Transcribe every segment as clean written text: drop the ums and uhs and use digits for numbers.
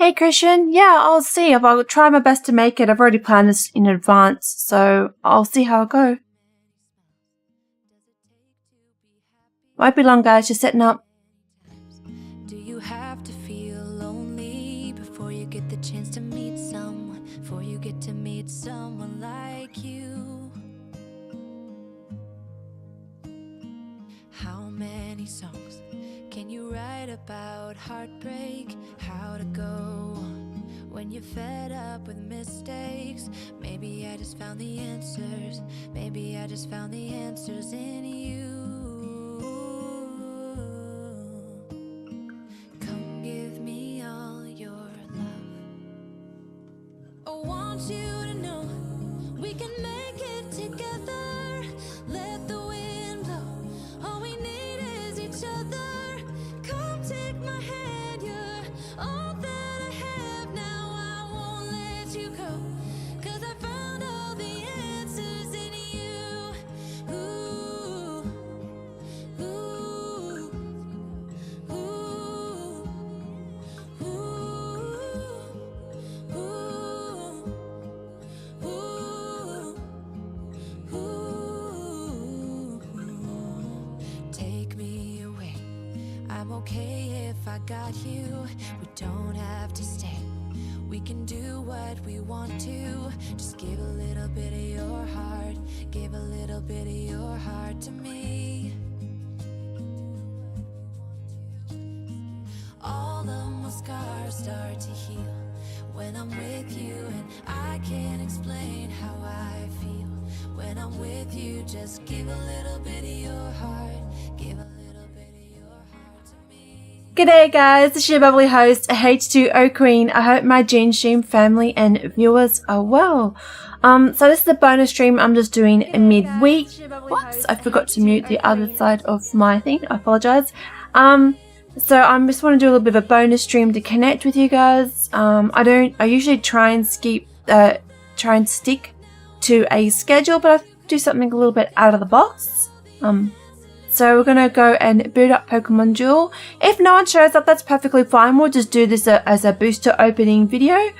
Hey Christian, yeah, I'll see. I'll try my best to make it. I've already planned this in advance, so I'll see how it goes. Won't be long, guys, just setting up. Do you have to feel lonely before you get the chance to meet someone? Before you get to meet someone like you? How many songs can you write about heartbreak? How to go when you're fed up with mistakes? Maybe I just found the answers. Maybe I just found the answers in you. Come give me all your love. I want you to know we can make it together. Let the wind blow. All we need is each other. Come take my hand, you're all that I have now. I won't let you go, 'cause I found all the answers in you. Ooh, ooh, ooh, ooh, ooh, ooh. Take me away. I'm okay if I got you. We don't have to stay. We can do what we want to. Just give a little bit of your heart. Give a little bit of your heart to me. All of my scars start to heal when I'm with you, and I can't explain how I feel when I'm with you. Just give a little bit of your heart. Give a little bit of your heart to me. G'day guys, this is your bubbly host, H2O Queen. I hope my Gene Stream family and viewers are well. So this is a bonus stream I'm just doing midweek. Whoops, I forgot to mute the other side of my thing. I apologize. So I just want to do a little bit of a bonus stream to connect with you guys. I usually try and stick to a schedule, but I do something a little bit out of the box. So we're gonna go and boot up Pokemon Duel. If no one shows up, that's perfectly fine. We'll just do this as a booster opening video.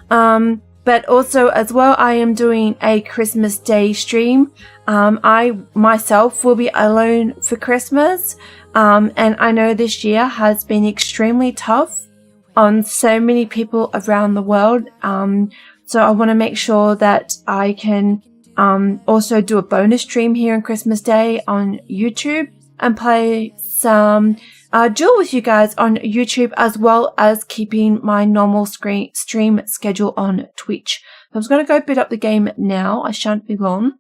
But also as well, I am doing a Christmas Day stream. I myself will be alone for Christmas. And I know this year has been extremely tough on so many people around the world. So I want to make sure that I can also do a bonus stream here on Christmas Day on YouTube and play some Duel with you guys on YouTube, as well as keeping my normal stream schedule on Twitch. So I'm just going to go boot up the game now. I shan't be long.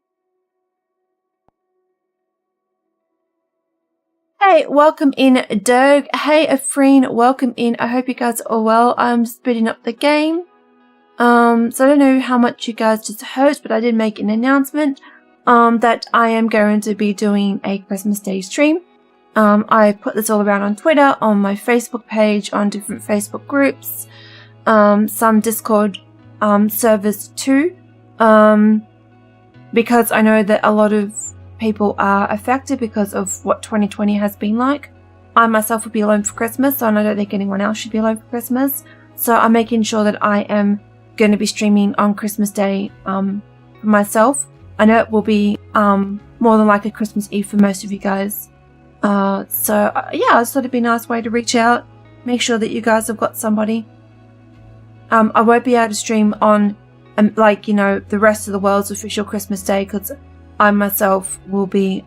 Hey, welcome in, Doug. Hey, Afreen, welcome in. I hope you guys are well. I'm just booting up the game. So I don't know how much you guys just heard, but I did make an announcement that I am going to be doing a Christmas Day stream. I put this all around on Twitter, on my Facebook page, on different Facebook groups, some Discord servers too, because I know that a lot of people are affected because of what 2020 has been like. I myself will be alone for Christmas, and I don't think anyone else should be alone for Christmas. So I'm making sure that I am going to be streaming on Christmas Day for myself. I know it will be more than likely Christmas Eve for most of you guys. Yeah, I thought it'd be a nice way to reach out, make sure that you guys have got somebody. I won't be able to stream on the rest of the world's official Christmas Day, because I myself will be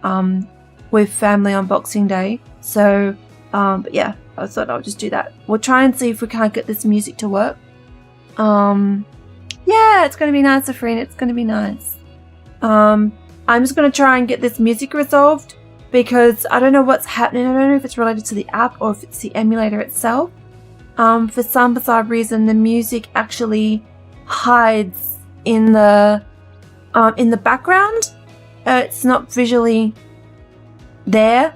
with family on Boxing Day. So but yeah, I thought I'll just do that. We'll try and see if we can't get this music to work. Yeah, it's going to be nice, Afreen. It's going to be nice. I'm just going to try and get this music resolved, because I don't know what's happening. I don't know if it's related to the app or if it's the emulator itself. For some bizarre reason, the music actually hides in the background. It's not visually there,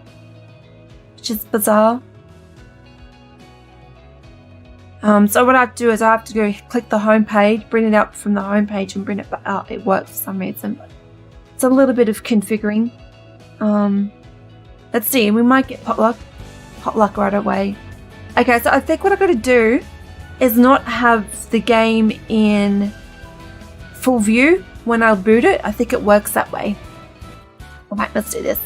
which is bizarre. So what I have to do is I have to go click the home page, bring it up from the home page and bring it back out. It works for some reason, but it's a little bit of configuring. Let's see, we might get potluck right away. Okay, so I think what I've got to do is not have the game in full view when I boot it. I think it works that way. Alright, let's do this.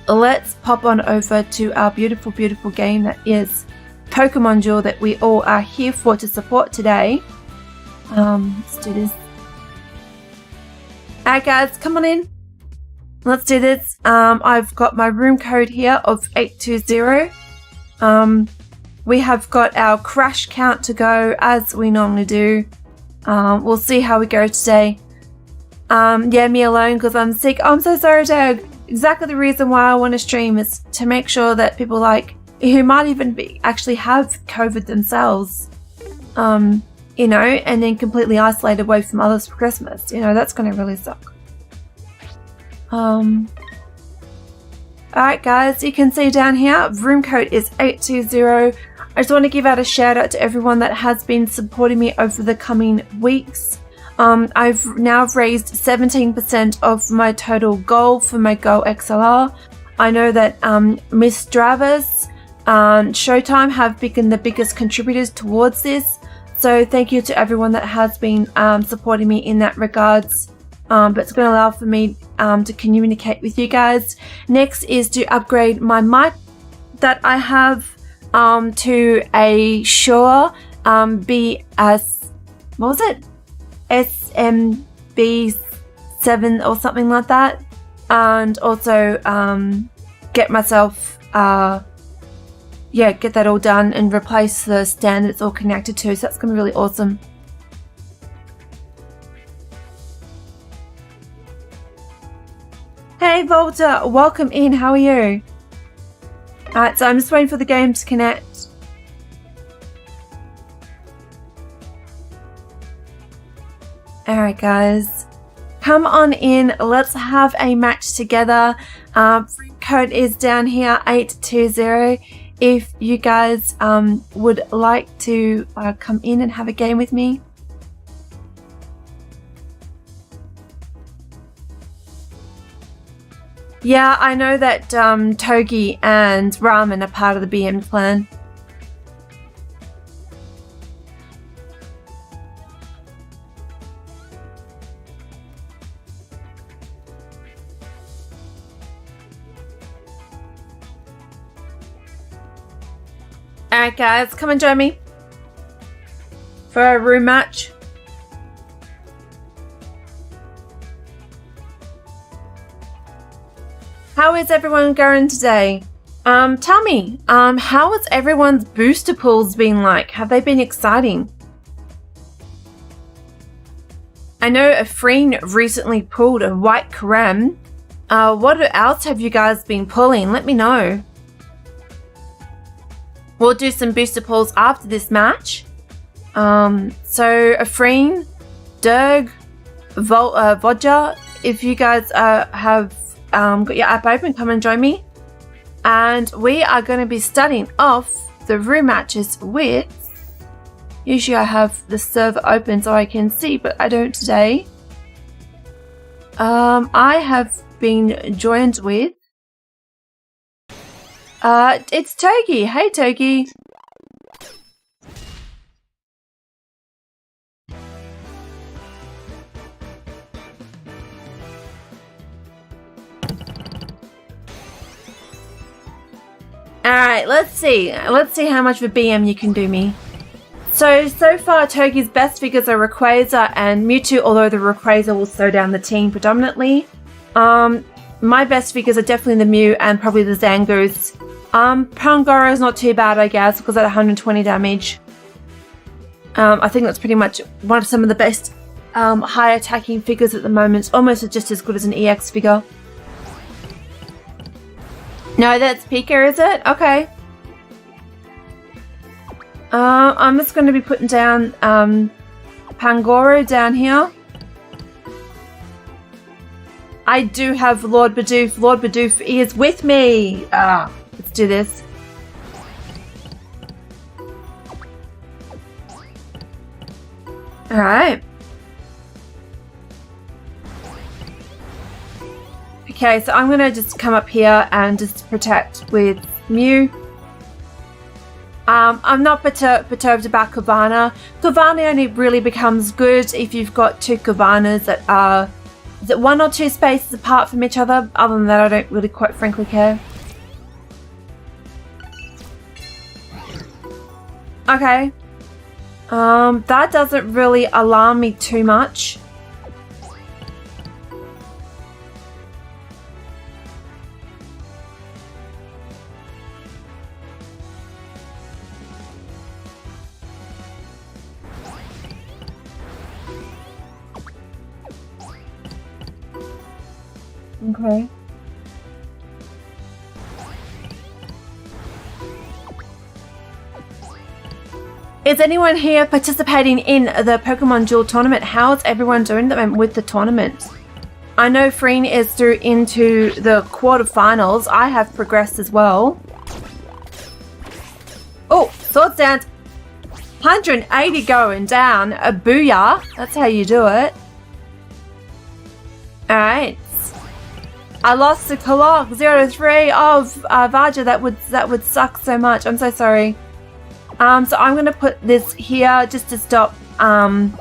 Let's pop on over to our beautiful, beautiful game that is Pokemon Duel that we all are here for to support today. Let's do this. Alright guys, come on in. Let's do this. I've got my room code here of 820. We have got our crash count to go as we normally do. We'll see how we go today. Yeah, me alone because I'm sick. Oh, I'm so sorry, Doug. Exactly the reason why I want to stream is to make sure that people like who might even actually have COVID themselves, you know, and then completely isolated away from others for Christmas. You know, that's going to really suck. Alright guys, you can see down here, room code is 820. I just want to give out a shout out to everyone that has been supporting me over the coming weeks. I've now raised 17% of my total goal for my Go XLR. I know that Miss Dravers, Showtime have been the biggest contributors towards this. So thank you to everyone that has been supporting me in that regards. But it's going to allow for me to communicate with you guys. Next is to upgrade my mic that I have to a Shure BS, what was it? SMB7 or something like that. And also get myself, get that all done and replace the stand it's all connected to. So that's going to be really awesome. Hey Volta, welcome in, how are you? Alright, so I'm just waiting for the game to connect. Alright guys, come on in, let's have a match together. Code is down here, 820. If you guys would like to come in and have a game with me. Yeah, I know that Togi and Ramen are part of the BM clan. Alright guys, come and join me for a room match. How is everyone going today? Tell me, how has everyone's booster pulls been like? Have they been exciting? I know Afreen recently pulled a white Karam. What else have you guys been pulling? Let me know. We'll do some booster pulls after this match. So Afreen, Derg, Vodja, if you guys have got your app open, come and join me. And we are going to be starting off the room matches with, usually I have the server open so I can see, but I don't today. I have been joined with, it's Togi. Hey Togi. Alright, let's see. Let's see how much of a BM you can do me. So far Togi's best figures are Rayquaza and Mewtwo, although the Rayquaza will slow down the team predominantly. My best figures are definitely the Mew and probably the Zangoose. Pangoro is not too bad, I guess, because at 120 damage. I think that's pretty much one of some of the best high attacking figures at the moment. It's almost just as good as an EX figure. No, that's Pika, is it? Okay. I'm just going to be putting down Pangoro down here. I do have Lord Bidoof. Lord Bidoof is with me. Let's do this. Alright. Okay, so I'm going to just come up here and just protect with Mew. I'm not perturbed about Cabana. Cabana only really becomes good if you've got two Cabanas that are, is it 1 or 2 spaces apart from each other? Other than that, I don't really quite frankly care. Okay. That doesn't really alarm me too much. Okay. Is anyone here participating in the Pokemon Duel tournament? How's everyone doing with the tournament? I know Freen is through into the quarterfinals. I have progressed as well. Oh, Swords Dance. 180 going down. A booyah. That's how you do it. Alright. I lost the Galore 0-3 of Vaja. That would suck so much. I'm so sorry. So I'm gonna put this here just to stop Psyduck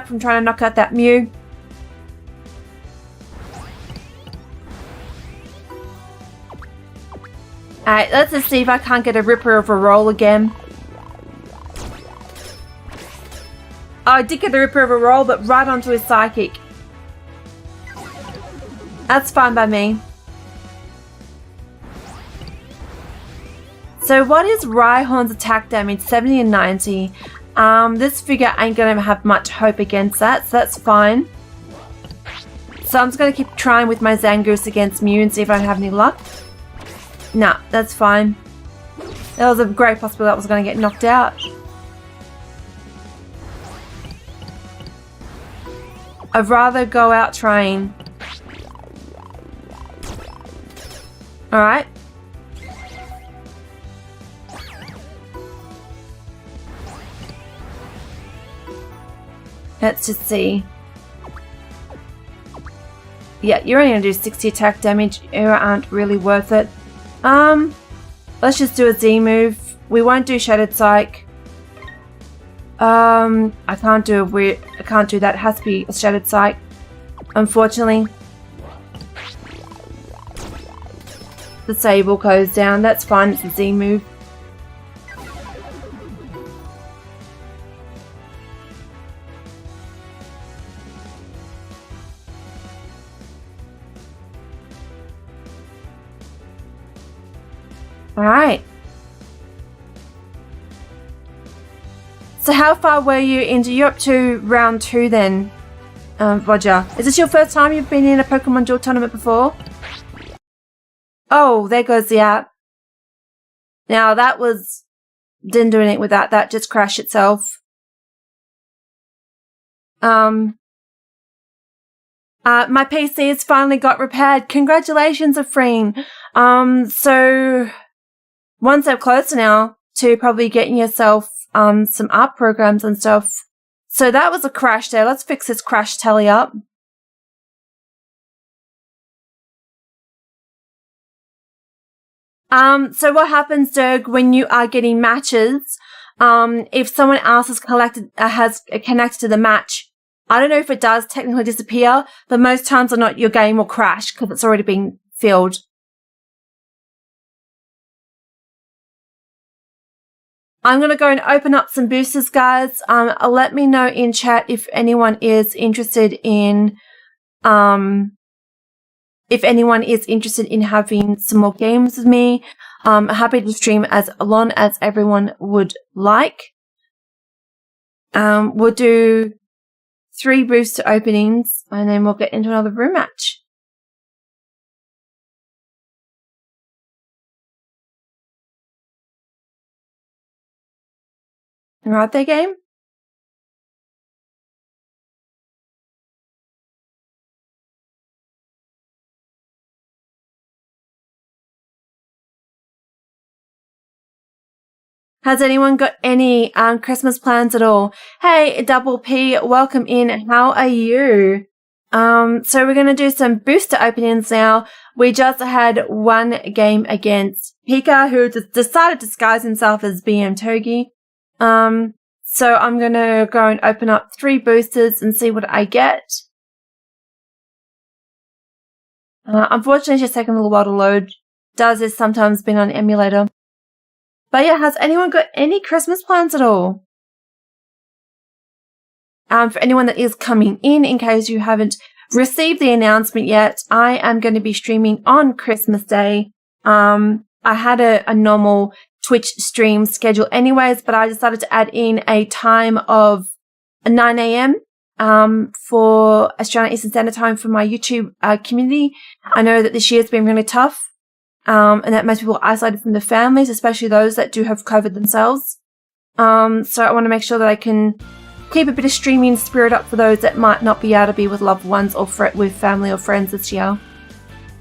from trying to knock out that Mew. Alright, let's just see if I can't get a Ripper of a roll again. Oh, I did get the Ripper of a roll, but right onto his Psychic. That's fine by me. So what is Rhyhorn's attack damage? 70 and 90. This figure ain't gonna have much hope against that, so that's fine. So I'm just gonna keep trying with my Zangoose against Mew and see if I have any luck. Nah, that's fine. There was a great possibility that was gonna get knocked out. I'd rather go out trying. Alright. Let's just see. Yeah, you're only going to do 60 attack damage. You aren't really worth it. Let's just do a Z move. We won't do Shattered Psych. I can't do that. It has to be a Shattered Psych, unfortunately. The Sable goes down. That's fine. It's a Z move. Alright. So how far were you into? You're up to round 2 then, Roger. Is this your first time you've been in a Pokemon Duel tournament before? Oh, there goes the app. Now that didn't do anything with that. That just crashed itself. My PC has finally got repaired. Congratulations, Afreen. So one step closer now to probably getting yourself some art programs and stuff. So that was a crash there. Let's fix this crash tally up. So what happens, Dirk, when you are getting matches, if someone else has connected to the match, I don't know if it does technically disappear, but most times or not, your game will crash because it's already been filled. I'm going to go and open up some boosters, guys. Let me know in chat if anyone is interested in having some more games with me. I'm happy to stream as long as everyone would like. We'll do 3 booster openings and then we'll get into another room match. Right there, game? Has anyone got any Christmas plans at all? Hey, Double P, welcome in. How are you? So we're going to do some booster openings now. We just had one game against Pika, who decided to disguise himself as BM Togi. So I'm going to go and open up 3 boosters and see what I get. Unfortunately, it's just taking a little while to load. Does this sometimes been on emulator. But yeah, has anyone got any Christmas plans at all? For anyone that is coming in case you haven't received the announcement yet, I am going to be streaming on Christmas Day. I had a normal Twitch stream schedule anyways, but I decided to add in a time of 9 a.m. For Australian Eastern Standard Time for my YouTube community. I know that this year's been really tough, and that most people are isolated from their families, especially those that do have COVID themselves. So I want to make sure that I can keep a bit of streaming spirit up for those that might not be able to be with loved ones or with family or friends this year.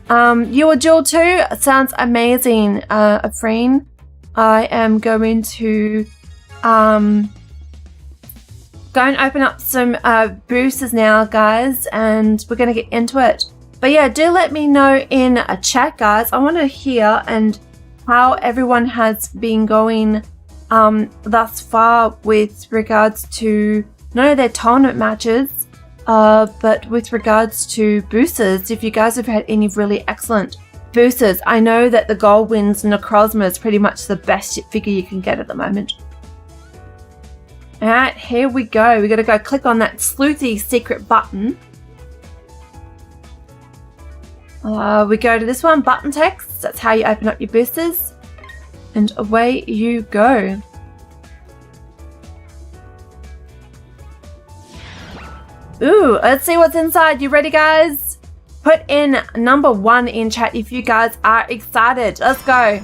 You or Jewel too? Sounds amazing, Afreen. I am going to go and open up some boosters now, guys, and we're going to get into it. But yeah, do let me know in a chat, guys. I want to hear and how everyone has been going thus far with regards to not only their tournament matches, but with regards to boosters. If you guys have had any really excellent boosters, I know that the Gold Wins Necrozma is pretty much the best figure you can get at the moment. Alright, here we go. We gotta go click on that sleuthy secret button. We go to this one, button text. That's how you open up your boosters. And away you go. Ooh, let's see what's inside. You ready, guys? Put in number 1 in chat if you guys are excited. Let's go.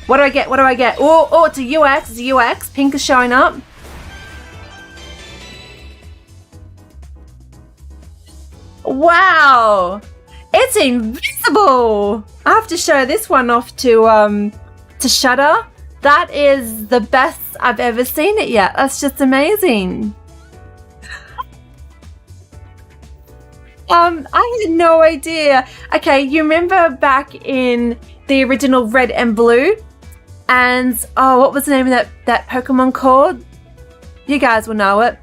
What do I get? What do I get? Oh, it's a UX. It's a UX. Pink is showing up. Wow. It's invisible. I have to show this one off to Shutter. That is the best I've ever seen it yet. That's just amazing. I had no idea. Okay, you remember back in the original Red and Blue? And, what was the name of that Pokemon called? You guys will know it.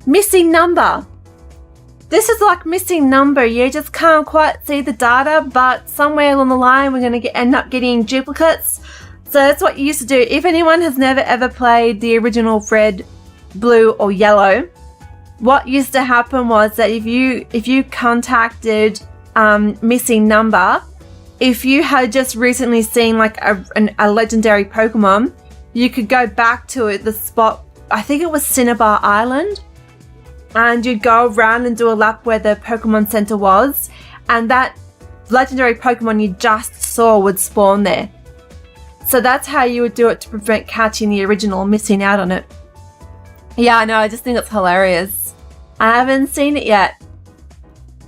Missing number. This is like missing number. You just can't quite see the data, but somewhere along the line we're going to end up getting duplicates. So that's what you used to do. If anyone has never ever played the original Red, Blue or Yellow, what used to happen was that if you contacted missing number, if you had just recently seen like a legendary Pokemon, you could go back to it, the spot, I think it was Cinnabar Island, and you'd go around and do a lap where the Pokemon Center was, and that legendary Pokemon you just saw would spawn there. So that's how you would do it to prevent catching the original or missing out on it. Yeah, I know, I just think it's hilarious. I haven't seen it yet.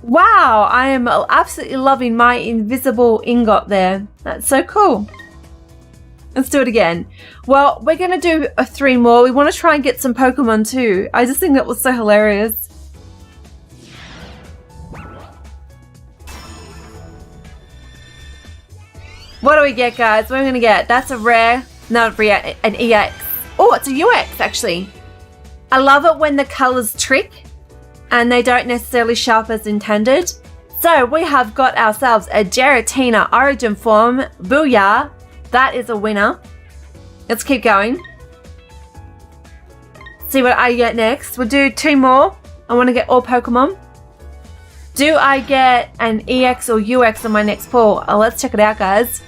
Wow, I am absolutely loving my invisible ingot there. That's so cool. Let's do it again. Well, we're going to do 3 more. We want to try and get some Pokemon too. I just think that was so hilarious. What do we get, guys? What are we going to get? That's a rare, not rare, an EX. Oh, it's a UX, actually. I love it when the colors trick and they don't necessarily show up as intended. So we have got ourselves a Giratina Origin Form. Booyah. That is a winner. Let's keep going. See what I get next. We'll do 2 more. I want to get all Pokemon. Do I get an EX or UX on my next pull? Oh, let's check it out, guys.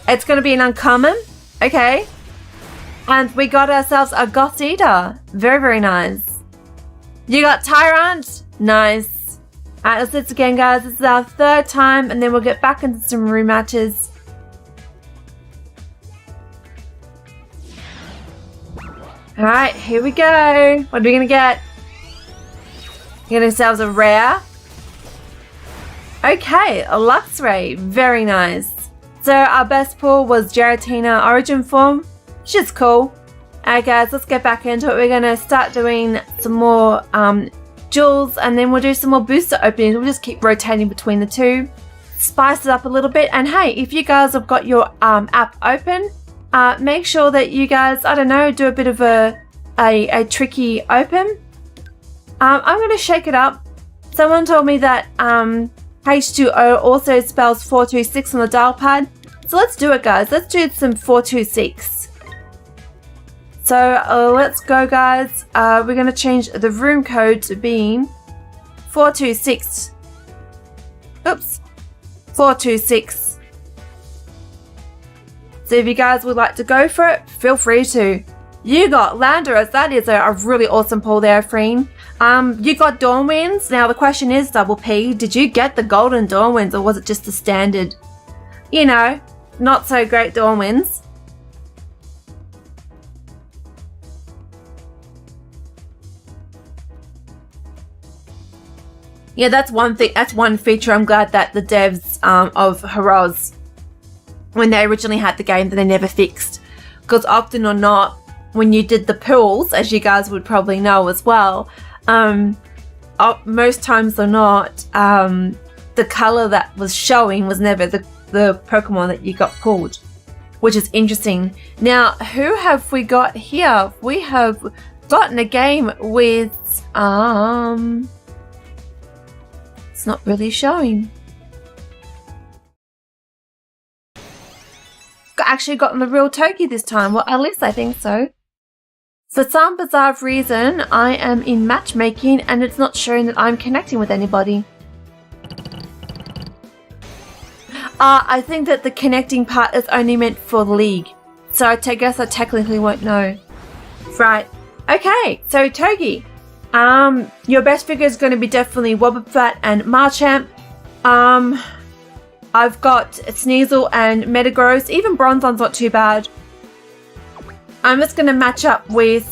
It's going to be an uncommon. Okay. And we got ourselves a Gothita. Very, very nice. You got Tyrant. Nice. Alright, let's do this again, guys. This is our 3rd time, and then we'll get back into some rematches. Alright, here we go. What are we going to get? Get ourselves a rare. Okay, a Luxray. Very nice. So our best pull was Giratina Origin Form. She's cool. Alright guys, let's get back into it. We're going to start doing some more Duels, and then we'll do some more booster openings. We'll just keep rotating between the two. Spice it up a little bit. And hey, if you guys have got your app open, make sure that you guys, I don't know, do a bit of a tricky open. I'm going to shake it up. Someone told me that H2O also spells 426 on the dial pad. So let's do it, guys. Let's do some 426. So let's go, guys. We're going to change the room code to being 426. Oops. 426. So if you guys would like to go for it, feel free to. You got Landorus. That is a really awesome pull there, Freen. You got Dawn Winds. Now the question is, Double P, did you get the golden Dawn Winds, or was it just the standard, you know, not so great Dawn Winds? Yeah, that's one thing. That's one feature I'm glad that the devs of Heroes, when they originally had the game, that they never fixed. Because often or not, when you did the pulls, as you guys would probably know as well, most times or not, the color that was showing was never the Pokemon that you got pulled, which is interesting. Now, who have we got here? We have gotten a game with it's not really showing. Actually gotten the real Toki this time. Well, at least I think so. For some bizarre reason, I am in matchmaking and it's not showing that I'm connecting with anybody. I think that the connecting part is only meant for the league. So I guess I technically won't know. Right. Okay, so Togi. Your best figure is going to be definitely Wobbuffet and Marchamp. I've got Sneasel and Metagross. Even Bronzon's not too bad. I'm just going to match up with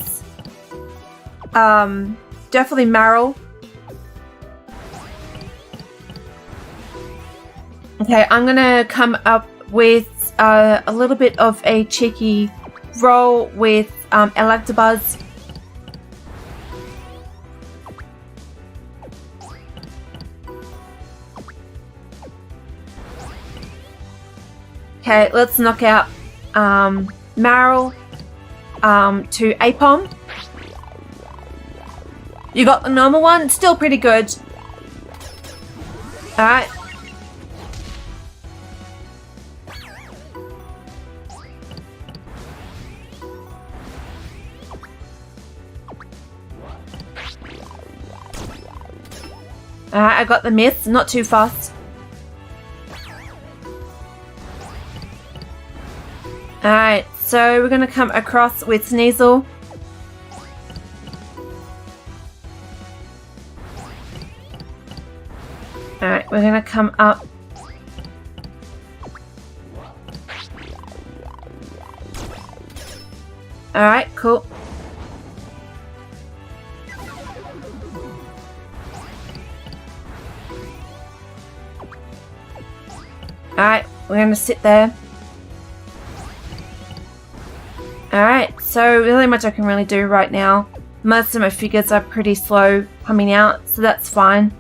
definitely Marill. Okay, I'm going to come up with a little bit of a cheeky roll with Electabuzz. Okay, let's knock out Marill to Apom. You got the normal one, still pretty good. Alright. Alright, I got the miss, not too fast. Alright, so we're going to come across with Sneasel. Alright, we're going to come up. Alright, cool. Alright, we're going to sit there. Alright, so really much I can really do right now. Most of my figures are pretty slow coming out, so that's fine.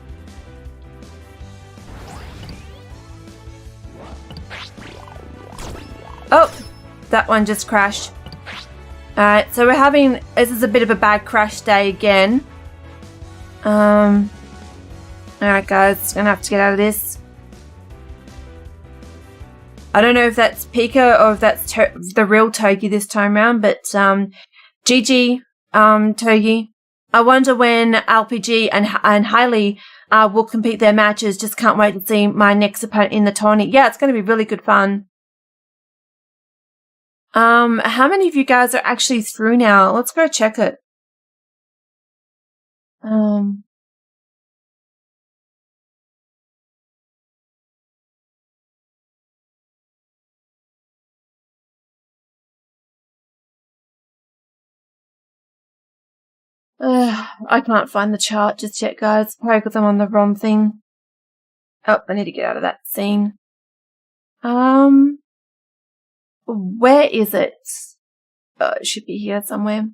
Oh, that one just crashed. Alright, so we're having, this is a bit of a bad crash day again. Alright guys, gonna have to get out of this. I don't know if that's Pika or if that's the real Togi this time around, but GG, Togi. I wonder when LPG and Hailey will compete their matches. Just can't wait to see my next opponent in the tourney. Yeah, it's going to be really good fun. How many of you guys are actually through now? Let's go check it. I can't find the chart just yet, guys. Probably because I'm on the wrong thing. Oh, I need to get out of that scene. Where is it? It should be here somewhere.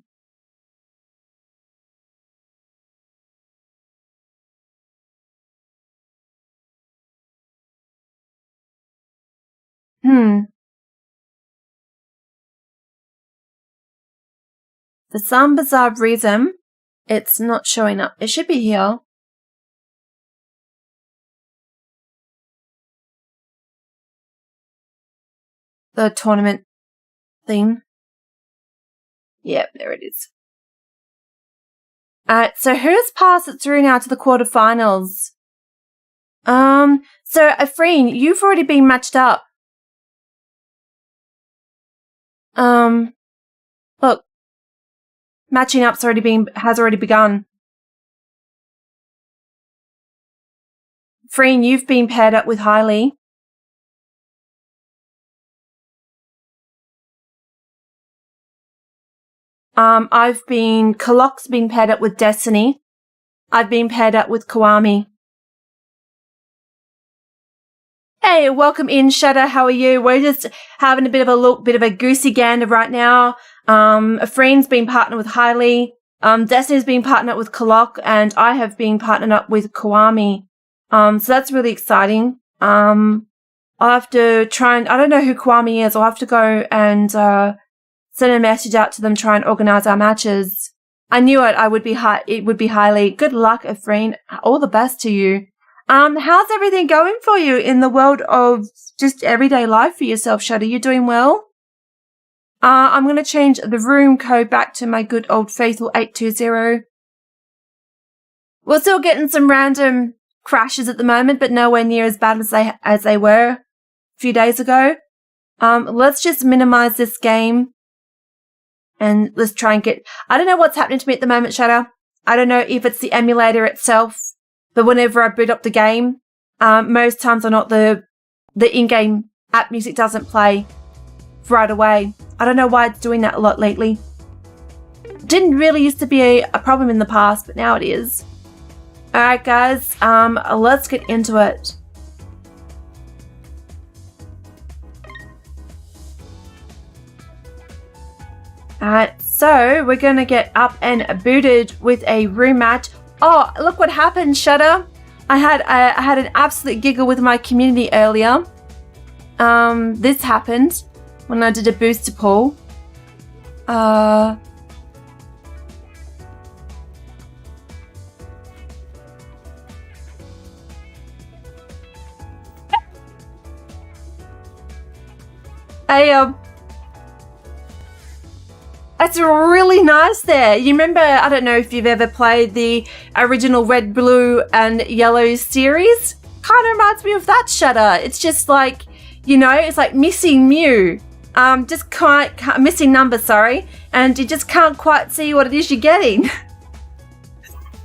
For some bizarre reason, it's not showing up. It should be here. The tournament thing. Yep, there it is. Alright, so who's passed it through now to the quarterfinals? So Afreen, you've already been matched up. Look. Matching up's has already begun. Freen, you've been paired up with Hailey. Kalok's been paired up with Destiny. I've been paired up with Kiwami. Hey, welcome in, Shadow. How are you? We're just having a bit of a goosey gander right now. Afreen's been partnered with Hailey. Destiny's been partnered up with Kalok, and I have been partnered up with Kiwami. So that's really exciting. I'll have to try and, I don't know who Kiwami is. I'll have to go and, send a message out to them, try and organize our matches. I knew it. It would be Hailey. Good luck, Afreen. All the best to you. How's everything going for you in the world of just everyday life for yourself, Shadow? You doing well? I'm going to change the room code back to my good old faithful 820. We're still getting some random crashes at the moment, but nowhere near as bad as they were a few days ago. Let's just minimize this game. And let's try and I don't know what's happening to me at the moment, Shadow. I don't know if it's the emulator itself, but whenever I boot up the game, most times or not, the in-game app music doesn't play right away. I don't know why it's doing that a lot lately. Didn't really used to be a problem in the past, but now it is. Alright, guys, let's get into it. Alright, so we're going to get up and booted with a room match. Oh, look what happened, Shadow. I had an absolute giggle with my community earlier. This happened when I did a booster pool. That's really nice there. You remember, I don't know if you've ever played the original Red, Blue and Yellow series? Kind of reminds me of that, Shadow. It's just like, you know, it's like missing Mew. Just missing numbers, sorry. And you just can't quite see what it is you're getting.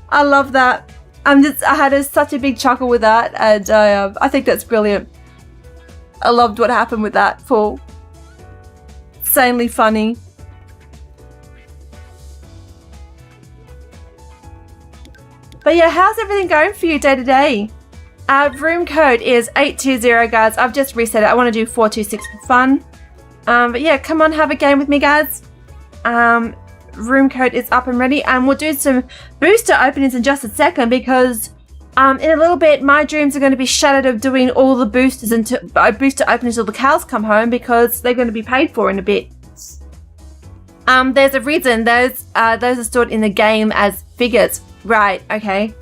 I love that. I had such a big chuckle with that, and I think that's brilliant. I loved what happened with that pool. Insanely funny. But yeah, how's everything going for you day to day? Room code is 820, guys. I've just reset it. I want to do 426 for fun. But yeah, come on, have a game with me, guys. Room code is up and ready, and we'll do some booster openings in just a second because in a little bit, my dreams are going to be shattered of doing all the boosters until booster openings till the cows come home because they're going to be paid for in a bit. There's a reason those are stored in the game as figures. Right, okay.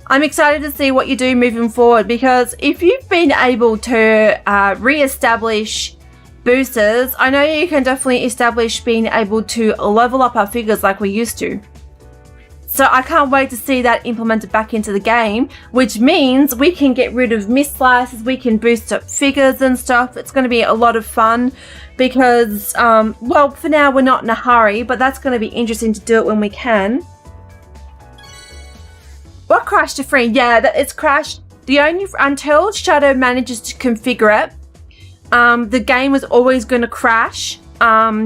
I'm excited to see what you do moving forward because if you've been able to re-establish boosters, I know you can definitely establish being able to level up our figures like we used to. So I can't wait to see that implemented back into the game, which means we can get rid of miss slices, we can boost up figures and stuff. It's going to be a lot of fun because, well, for now we're not in a hurry, but that's going to be interesting to do it when we can. What crashed to free? Yeah, it's crashed. Until Shadow manages to configure it, the game was always going to crash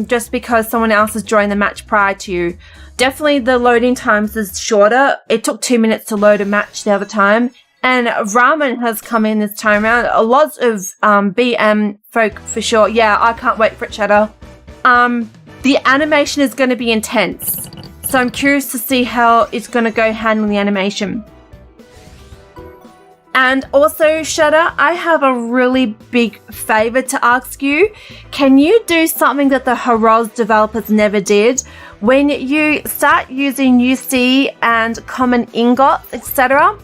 just because someone else has joined the match prior to you. Definitely the loading times is shorter. It took 2 minutes to load a match the other time, And Ramen has come in this time around. Lots of BM folk for sure. Yeah, I can't wait for it, Shadow. The animation is going to be intense. So I'm curious to see how it's going to go handling the animation. And also, Shadow, I have a really big favor to ask you. Can you do something that the Heroes developers never did? When you start using UC and common ingots, etc.,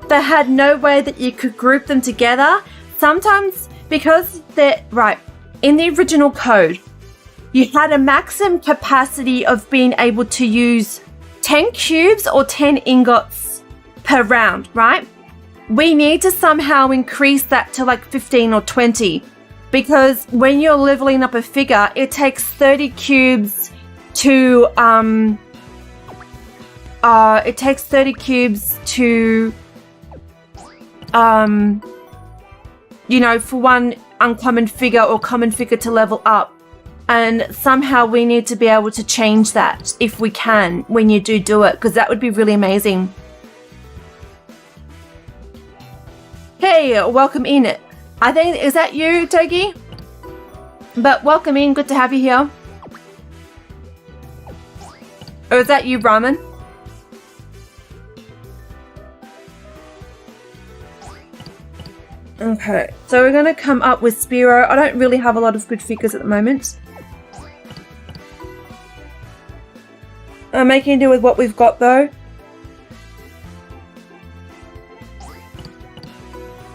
they had no way that you could group them together. Sometimes, because they're, right, in the original code, you had a maximum capacity of being able to use 10 cubes or 10 ingots per round, right? We need to somehow increase that to like 15 or 20, because when you're leveling up a figure, it takes 30 cubes to you know, for one uncommon figure or common figure to level up. And somehow we need to be able to change that if we can when you do it, because that would be really amazing. Hey, welcome in. I think, is that you, Togi? But welcome in, good to have you here. Or is that you, Ramen? Okay, so we're going to come up with Spiro. I don't really have a lot of good figures at the moment. I'm making do with what we've got though.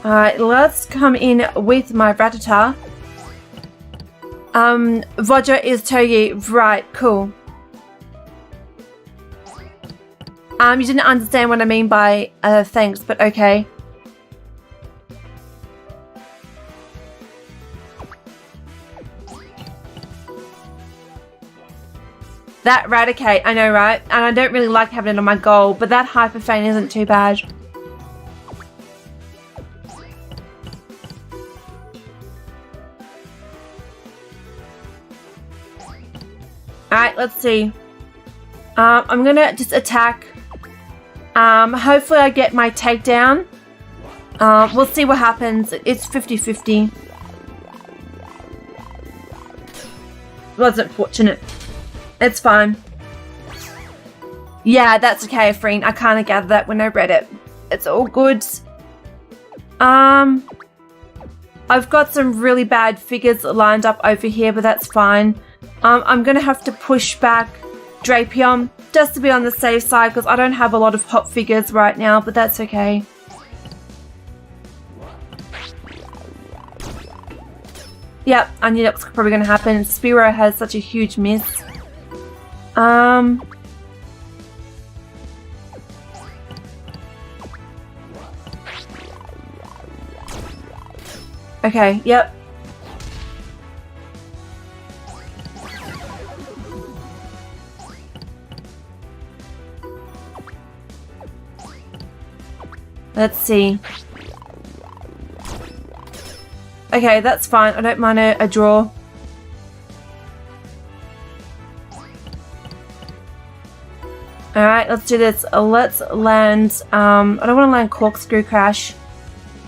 Alright, let's come in with my Rattata. Roger is Togi. Right, cool. You didn't understand what I mean by thanks, but okay. That Raticate, I know, right? And I don't really like having it on my goal, but that Hyperfane isn't too bad. Alright, let's see. I'm gonna just attack. Hopefully I get my takedown. We'll see what happens. It's 50-50. Wasn't fortunate. It's fine. Yeah, that's okay, Freen. I kind of gathered that when I read it. It's all good. I've got some really bad figures lined up over here, but that's fine. I'm going to have to push back Drapion just to be on the safe side, because I don't have a lot of hot figures right now, but that's okay. Yep, I knew that was probably going to happen. Spiro has such a huge miss. Okay, yep. Let's see. Okay, that's fine. I don't mind a draw. Alright, let's do this. Let's land... I don't want to land Corkscrew Crash.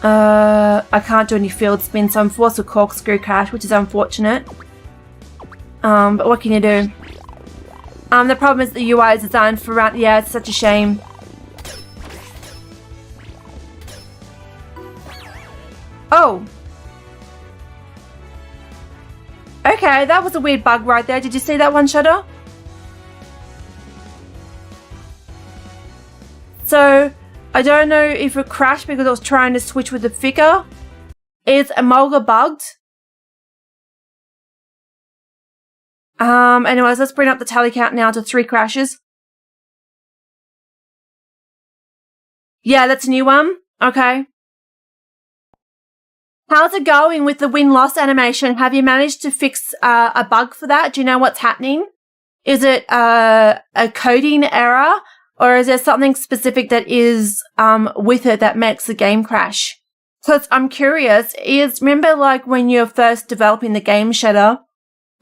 I can't do any field spin, so I'm forced to Corkscrew Crash, which is unfortunate. But what can you do? The problem is the UI is designed for round... Yeah, it's such a shame. Oh! Okay, that was a weird bug right there. Did you see that one, Shadow? So, I don't know if it crashed because I was trying to switch with the figure. Is Emolga bugged? Anyways, let's bring up the tally count now to 3 crashes. Yeah, that's a new one. Okay. How's it going with the win-loss animation? Have you managed to fix a bug for that? Do you know what's happening? Is it a coding error? Or is there something specific that is with it that makes the game crash? Because I'm curious, remember like when you're first developing the game, Shadow,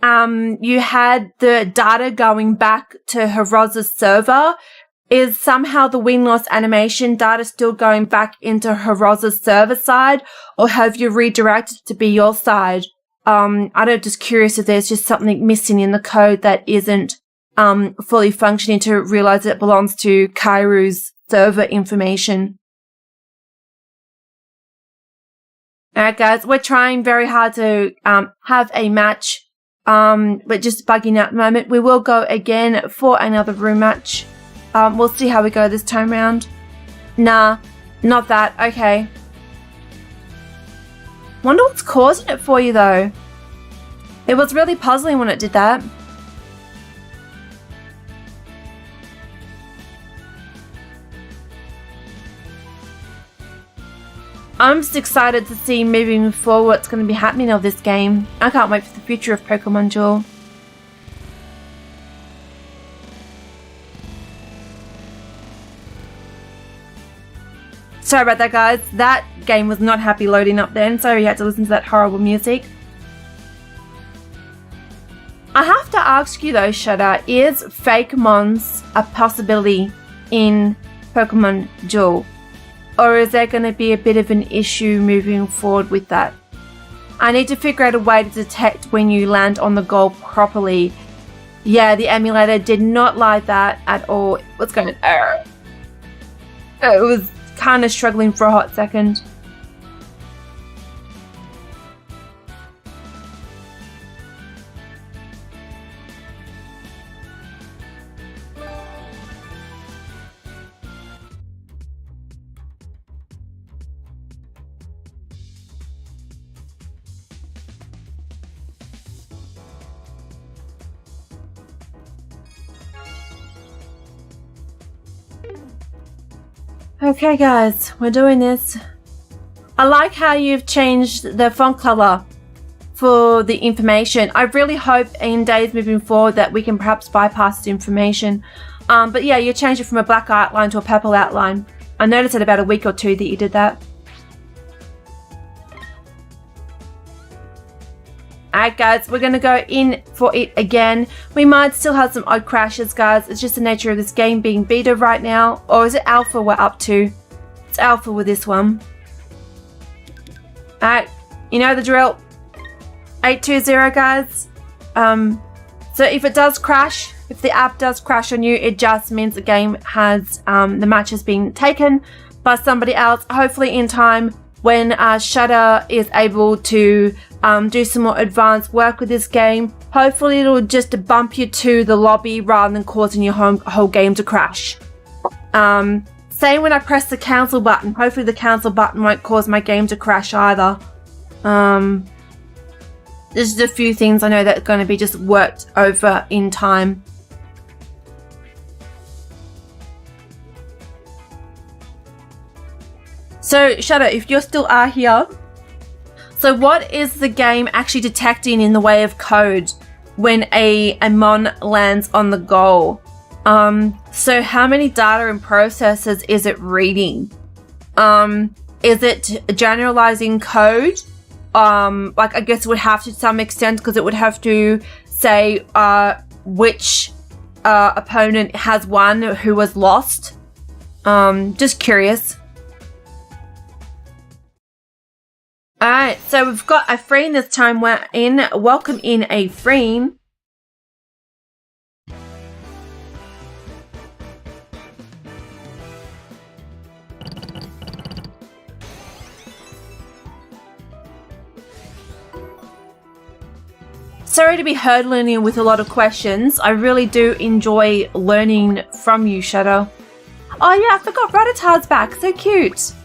you had the data going back to Heroz's server, is somehow the win-loss animation data still going back into Heroza's server side, or have you redirected to be your side? Just curious if there's just something missing in the code that isn't fully functioning to realize it belongs to Kairu's server information. Alright guys, we're trying very hard to have a match. We're just bugging out at the moment. We will go again for another room match. We'll see how we go this time round. Nah, not that. Okay. Wonder what's causing it for you though. It was really puzzling when it did that. I'm just excited to see moving forward what's going to be happening of this game. I can't wait for the future of Pokemon Duel. Sorry about that, guys. That game was not happy loading up then, so you had to listen to that horrible music. I have to ask you though, Shutter, is fake mons a possibility in Pokemon Duel? Or is there going to be a bit of an issue moving forward with that? I need to figure out a way to detect when you land on the goal properly. Yeah, the emulator did not like that at all. It was going to... It was kind of struggling for a hot second. Okay guys, we're doing this. I like how you've changed the font color for the information. I really hope in days moving forward that we can perhaps bypass the information. But yeah, you changed it from a black outline to a purple outline. I noticed it about a week or two that you did that. Alright guys, we're going to go in for it again. We might still have some odd crashes, guys. It's just the nature of this game being beta right now. Or is it alpha we're up to? It's alpha with this one. Alright, you know the drill. 820, guys. So if it does crash, if the app does crash on you, it just means the game has, the match has been taken by somebody else. Hopefully in time when Shutter is able to do some more advanced work with this game. Hopefully it'll just bump you to the lobby rather than causing your whole game to crash. Same when I press the cancel button. Hopefully the cancel button won't cause my game to crash either. There's just a few things I know that are going to be just worked over in time. So Shutter, if you still are here, so what is the game actually detecting in the way of code when a mon lands on the goal? So how many data and processes is it reading? Is it generalizing code? Like I guess it would have to some extent, because it would have to say which opponent has won, who was lost. Just curious. Alright, so we've got a Freen this time. We're in. Welcome in a Freen. Sorry to be hurdling you with a lot of questions. I really do enjoy learning from you, Shadow. Oh yeah, I forgot Rattatar's back. So cute.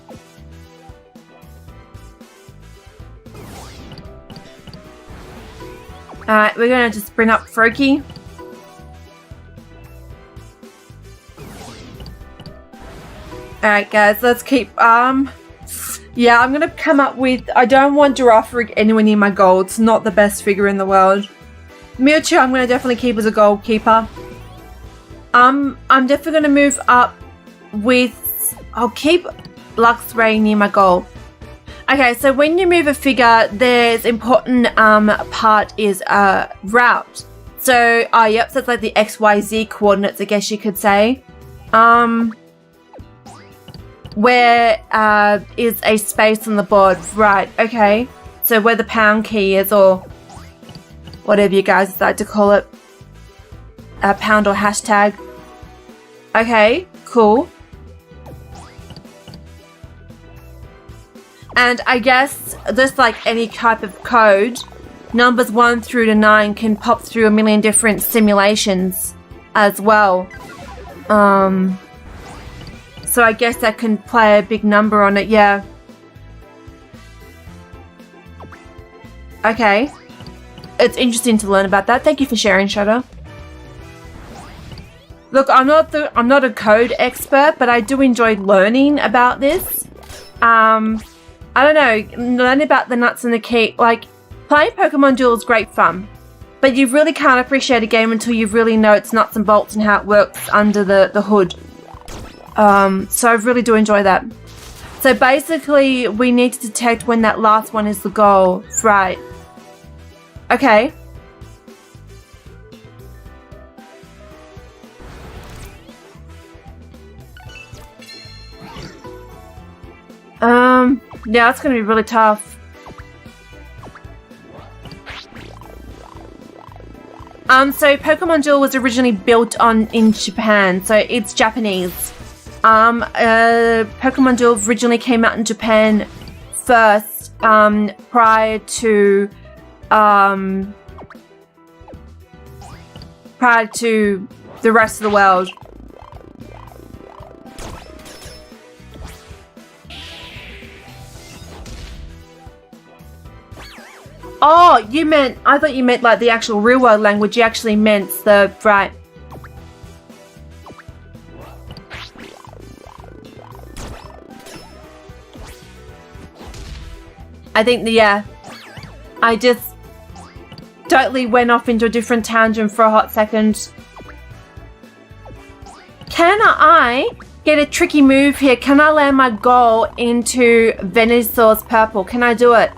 Alright, we're gonna just bring up Froakie. Alright guys, let's keep, yeah, I'm gonna come up with, I don't want Girafarig anywhere near my goal. It's not the best figure in the world. Mewtwo I'm gonna definitely keep as a goalkeeper. I'm definitely gonna move up with, I'll keep Luxray near my goal. Okay, so when you move a figure, there's important part is route. So, yep, so it's like the XYZ coordinates, I guess you could say. Where is a space on the board? Right, okay. So where the pound key is, or whatever you guys like to call it. Pound or hashtag. Okay, cool. And I guess just like any type of code, numbers 1 through to 9 can pop through a million different simulations as well. So I guess that can play a big number on it, yeah. Okay. It's interesting to learn about that. Thank you for sharing, Shutter. Look, I'm not a code expert, but I do enjoy learning about this. I don't know, learning about the nuts and the key. Like, playing Pokemon Duels is great fun, but you really can't appreciate a game until you really know its nuts and bolts and how it works under the hood. So I really do enjoy that. So basically, we need to detect when that last one is the goal. Right. Okay. Yeah, it's gonna be really tough. So Pokemon Duel was originally built in Japan, so it's Japanese. Pokemon Duel originally came out in Japan first, prior to the rest of the world. Oh, I thought you meant like the actual real world language. You actually meant the, right. I think yeah. I just totally went off into a different tangent for a hot second. Can I get a tricky move here? Can I land my goal into Venusaur's purple? Can I do it?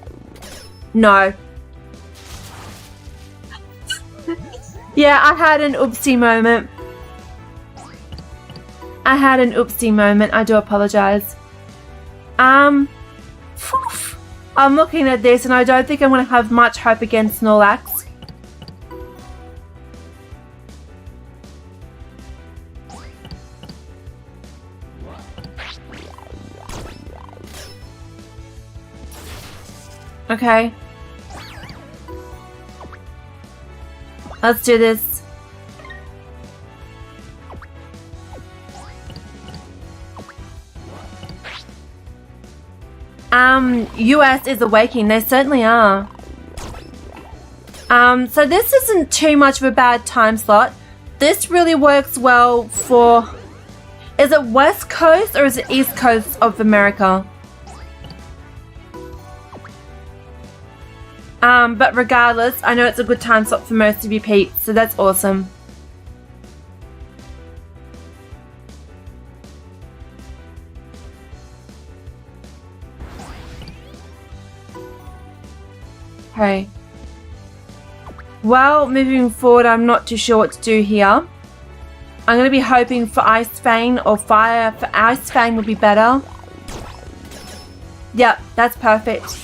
No. Yeah, I had an oopsie moment. I do apologize. I'm looking at this and I don't think I'm going to have much hope against Snorlax. Okay. Let's do this. US is awakening. They certainly are. So this isn't too much of a bad time slot. This really works well for... Is it West Coast or is it East Coast of America? But regardless, I know it's a good time slot for most of you peeps, so that's awesome. Okay. Well, moving forward, I'm not too sure what to do here. I'm going to be hoping for Ice Fang or Fire. For Ice Fang would be better. Yep, that's perfect.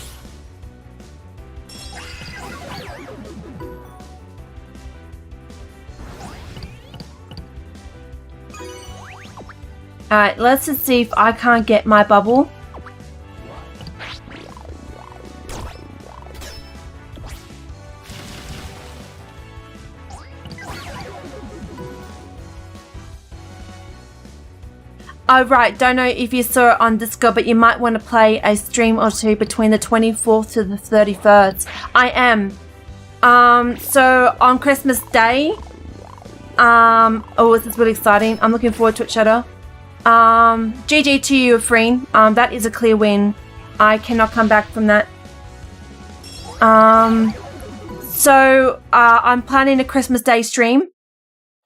Alright, let's just see if I can't get my bubble. Oh right, don't know if you saw it on Discord, but you might want to play a stream or two between the 24th to the 31st. I am. So on Christmas Day. Oh, this is really exciting. I'm looking forward to it, Shadow. GG to you, Afreen. That is a clear win. I cannot come back from that. So I'm planning a Christmas Day stream.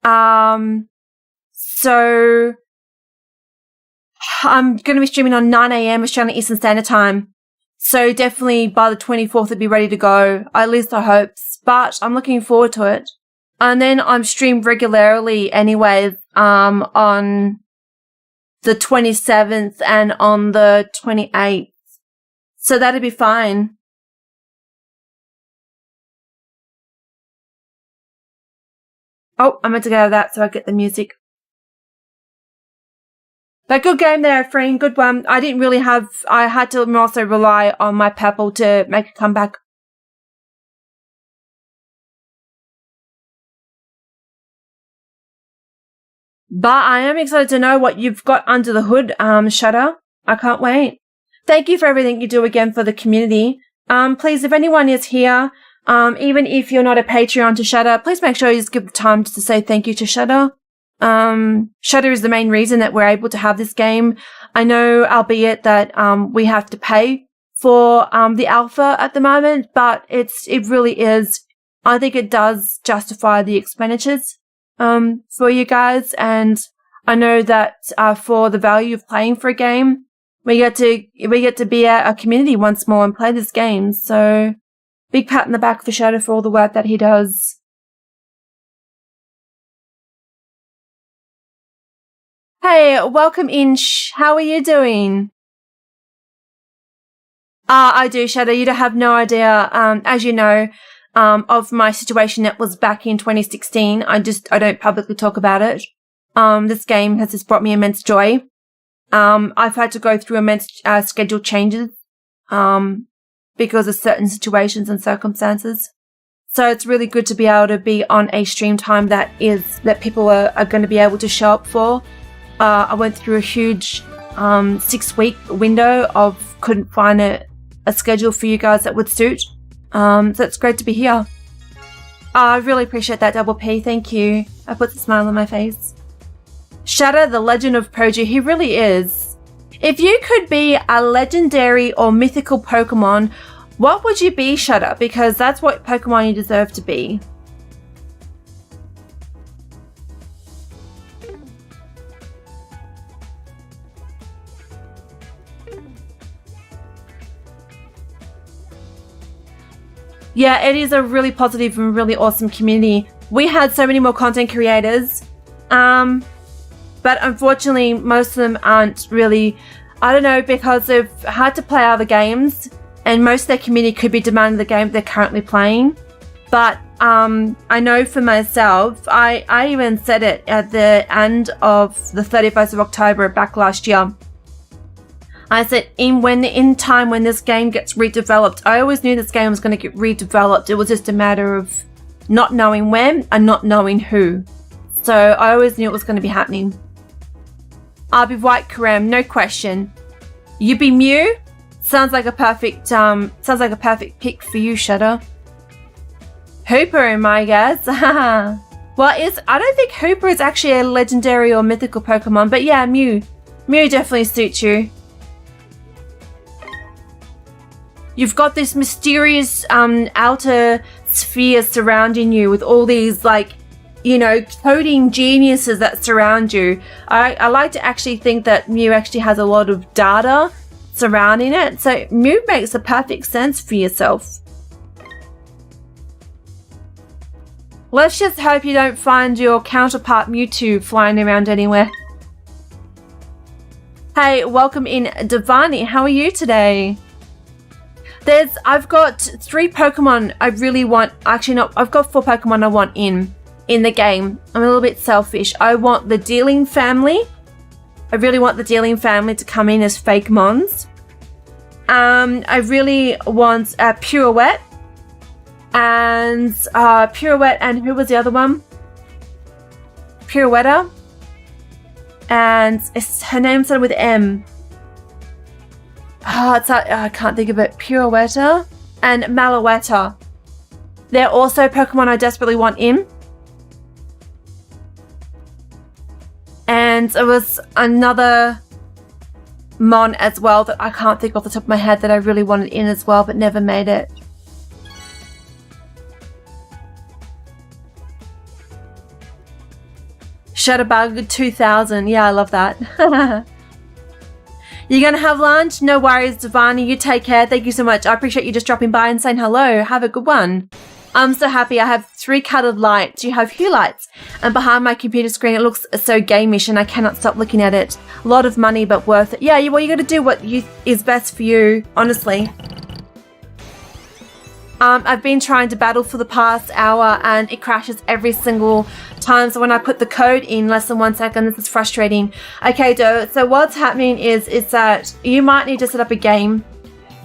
So I'm going to be streaming on 9 a.m. Australian Eastern Standard Time. So definitely by the 24th it'll be ready to go. At least I hope. But I'm looking forward to it. And then I'm streamed regularly anyways, on the 27th and on the 28th. So that'd be fine. Oh, I meant to go to that so I get the music. But good game there, Freen. Good one. I had to also rely on my purple to make a comeback. But I am excited to know what you've got under the hood, Shutter. I can't wait. Thank you for everything you do again for the community. Please, if anyone is here, even if you're not a Patreon to Shutter, please make sure you just give the time to say thank you to Shutter. Shutter is the main reason that we're able to have this game. I know, albeit that we have to pay for the alpha at the moment, but it really is. I think it does justify the expenditures for you guys, and I know that for the value of playing for a game, we get to be a community once more and play this game. So big pat in the back for Shutter for all the work that he does. Hey, welcome in. How are you doing? I do, Shadow. You don't have no idea. As you know, of my situation that was back in 2016. I don't publicly talk about it. This game has just brought me immense joy. I've had to go through immense schedule changes because of certain situations and circumstances. So it's really good to be able to be on a stream time that people are going to be able to show up for. I went through a huge 6-week window of couldn't find a schedule for you guys that would suit. So it's great to be here. I really appreciate that, Double P. Thank you. I put a smile on my face. Shadow, the legend of Poju, he really is. If you could be a legendary or mythical Pokemon, what would you be, Shadow? Because that's what Pokemon you deserve to be. Yeah, it is a really positive and really awesome community. We had so many more content creators, but unfortunately, most of them aren't really, I don't know, because they've had to play other games, and most of their community could be demanding the game they're currently playing. But I know for myself, I even said it at the end of the 31st of October back last year. I said, in time when this game gets redeveloped, I always knew this game was going to get redeveloped. It was just a matter of not knowing when and not knowing who. So I always knew it was going to be happening. I'll be White Karem, no question. You be Mew? Sounds like a perfect pick for you, Shutter. Hooper, my guess. Well, I don't think Hooper is actually a legendary or mythical Pokemon, but yeah, Mew. Mew definitely suits you. You've got this mysterious outer sphere surrounding you with all these, coding geniuses that surround you. I like to actually think that Mew actually has a lot of data surrounding it. So Mew makes a perfect sense for yourself. Let's just hope you don't find your counterpart Mewtwo flying around anywhere. Hey, welcome in, Devani. How are you today? I've got 3 Pokemon I really want. Actually, no, I've got 4 Pokemon I want in the game. I'm a little bit selfish. I want the Dealing family. I really want the Dealing family to come in as fake Mons. I really want Pirouette. And Pirouette, and who was the other one? Pirouetta. And her name started with M. I can't think of it. Pirouetta and Malouetta. They're also Pokemon I desperately want in. And it was another Mon as well that I can't think off the top of my head that I really wanted in as well, but never made it. Shutterbug 2000. Yeah, I love that. You're going to have lunch? No worries, Devani. You take care. Thank you so much. I appreciate you just dropping by and saying hello. Have a good one. I'm so happy. I have 3 colored lights. You have hue lights. And behind my computer screen, it looks so gameish and I cannot stop looking at it. A lot of money, but worth it. Yeah, well, you got to do what is best for you, honestly. I've been trying to battle for the past hour and it crashes every single time. So when I put the code in less than 1 second, this is frustrating. Okay, so what's happening is that you might need to set up a game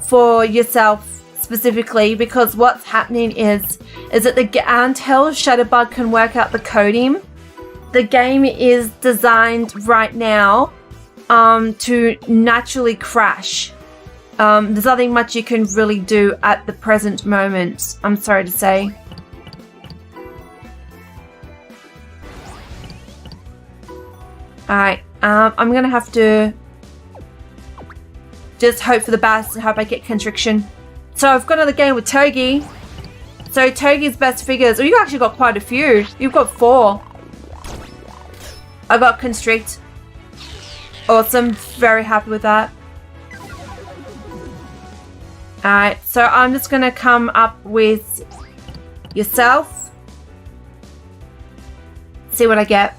for yourself specifically, because what's happening is that until Shutterbug can work out the coding, the game is designed right now to naturally crash. There's nothing much you can really do at the present moment, I'm sorry to say. Alright, I'm gonna have to just hope for the best and hope I get Constriction. So I've got another game with Togi. So Togi's best figures. Oh, you actually got quite a few. You've got 4. I got Constrict. Awesome. Very happy with that. Alright, so I'm just going to come up with yourself. See what I get.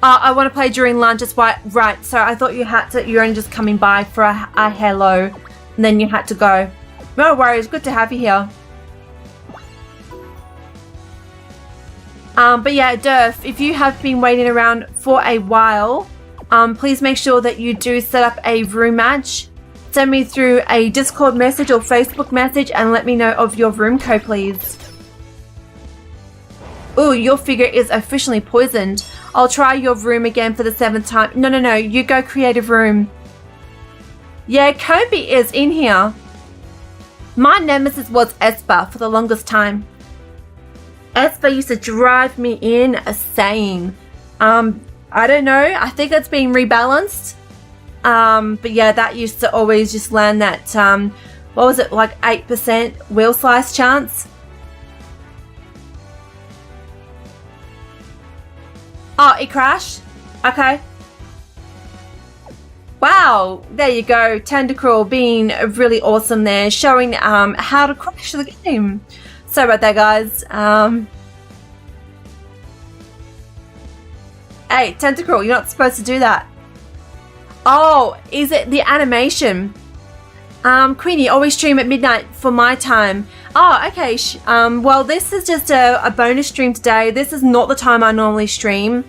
I want to play during lunch. It's right. So I thought you're only just coming by for a hello, and then you had to go. No worries. Good to have you here. But yeah, Durf, if you have been waiting around for a while, please make sure that you do set up a room match. Send me through a Discord message or Facebook message and let me know of your room code, please. Ooh, your figure is officially poisoned. I'll try your room again for the 7th time. No. You go creative room. Yeah, Kobe is in here. My nemesis was Esper for the longest time. Esper used to drive me insane. I don't know. I think that's been rebalanced. But yeah, that used to always just land that, what was it, like 8% wheel slice chance? Oh, it crashed? Okay. Wow, there you go. Tentacruel being really awesome there, showing how to crash the game. Sorry about that, guys. Hey, Tentacruel, you're not supposed to do that. Oh, is it the animation? Queenie, always stream at midnight for my time. Oh, okay. Well, this is just a bonus stream today. This is not the time I normally stream.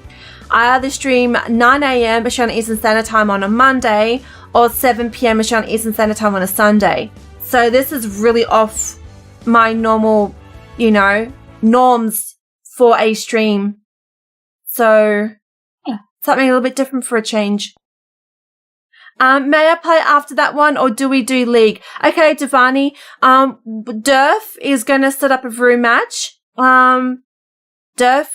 I either stream 9 a.m. Australian Eastern Standard Time on a Monday or 7 p.m. Australian Eastern Standard Time on a Sunday. So this is really off my normal, norms for a stream. So, yeah, something a little bit different for a change. May I play after that one, or do we do League? Okay, Devani. Durf is going to set up a room match. Durf,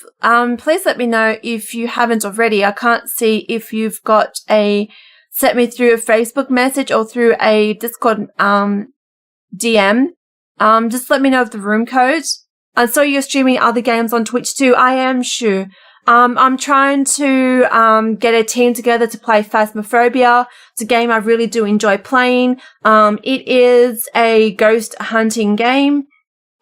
please let me know if you haven't already. I can't see if you've got sent me through a Facebook message or through a Discord, DM. Just let me know of the room code. I saw you're streaming other games on Twitch too. I am, Shu. I'm trying to get a team together to play Phasmophobia. It's a game I really do enjoy playing. It is a ghost hunting game.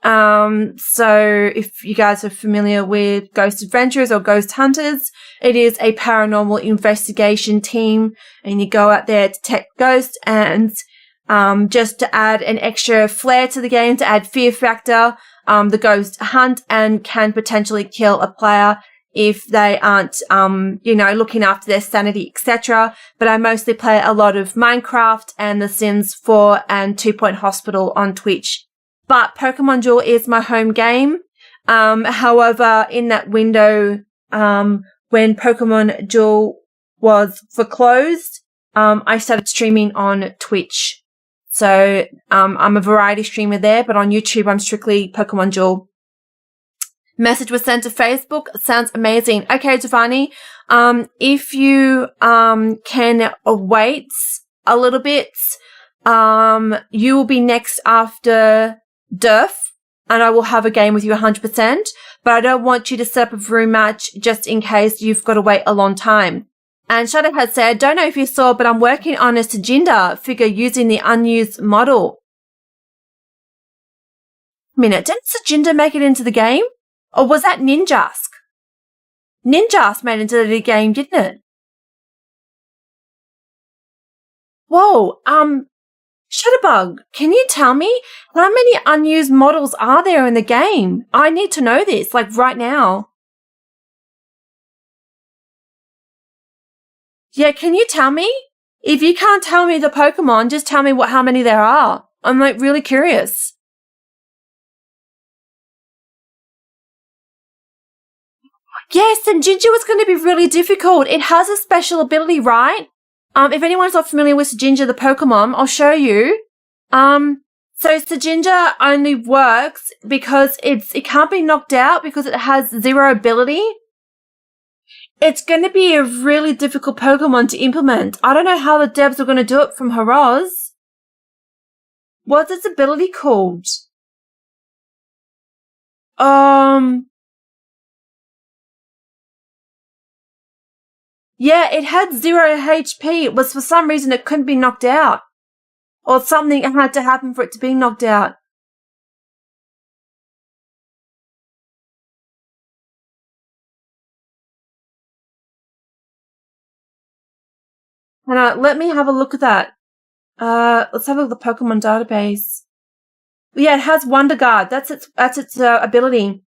So if you guys are familiar with Ghost Adventurers or Ghost Hunters, it is a paranormal investigation team, and you go out there to detect ghosts, and just to add an extra flair to the game, to add fear factor, the ghosts hunt and can potentially kill a player if they aren't, looking after their sanity, etc. But I mostly play a lot of Minecraft and The Sims 4 and 2 Point Hospital on Twitch. But Pokemon Duel is my home game. However, in that window, when Pokemon Duel was foreclosed, I started streaming on Twitch. So, I'm a variety streamer there, but on YouTube, I'm strictly Pokemon Duel. Message was sent to Facebook. Sounds amazing. Okay, Giovanni. If you, can wait a little bit, you will be next after Durf, and I will have a game with you 100%, but I don't want you to set up a room match just in case you've got to wait a long time. And Shadow has said, don't know if you saw, but I'm working on a Sajinda figure using the unused model. Minute, didn't Sajinda make it into the game? Or was that Ninjask? Ninjask made it into the game, didn't it? Whoa, Shutterbug, can you tell me how many unused models are there in the game? I need to know this, like right now. Yeah, can you tell me? If you can't tell me the Pokemon, just tell me how many there are. I'm like really curious. Yes, and Ginger was going to be really difficult. It has a special ability, right? If anyone's not familiar with Ginger the Pokemon, I'll show you. So Ginger only works because it can't be knocked out because it has 0 ability. It's going to be a really difficult Pokemon to implement. I don't know how the devs are going to do it from Haraz. What's its ability called? Yeah, it had 0 HP. It was for some reason it couldn't be knocked out. Or something had to happen for it to be knocked out. Let me have a look at that. Let's have a look at the Pokemon database. Yeah, it has Wonder Guard. That's its ability.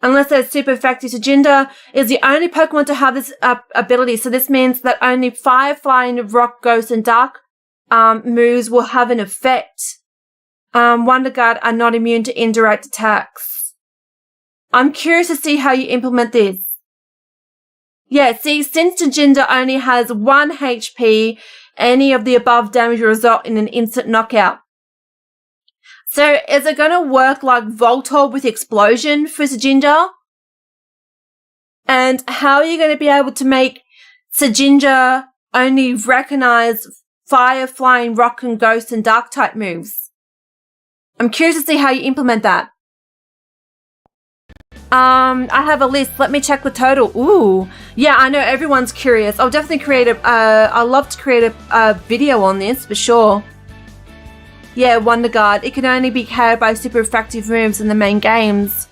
Unless they're super effective. Sajinda is the only Pokemon to have this ability. So this means that only Fire, Flying, Rock, Ghost, and Dark moves will have an effect. Wonder Guard are not immune to indirect attacks. I'm curious to see how you implement this. Yeah, see, since Sajinda only has 1 HP, any of the above damage will result in an instant knockout. So is it going to work like Voltorb with Explosion for Sajinda? And how are you going to be able to make Sajinda only recognize Fire, Flying, Rock, and Ghost and Dark type moves? I'm curious to see how you implement that. I have a list. Let me check the total. Ooh. Yeah, I know everyone's curious. I'll definitely create I'd love to create a video on this for sure. Yeah, Wonder Guard. It can only be carried by super effective moves in the main games.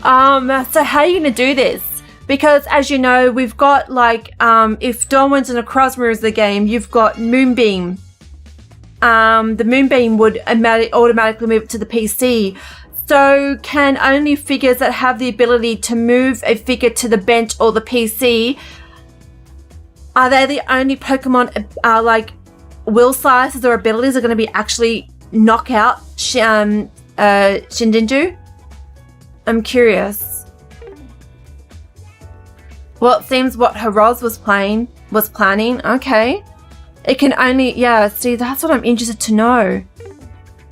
So how are you going to do this? Because as you know, we've got like, if Dawnwind's and Necrozma is the game, you've got Moonbeam. The Moonbeam would automatically move it to the PC. So can only figures that have the ability to move a figure to the bench or the PC, are they the only Pokemon like will slices or abilities are going to be actually knock out Shindinju? I'm curious. Well, it seems what Haraz was planning. Okay. It can only, yeah, see, that's what I'm interested to know.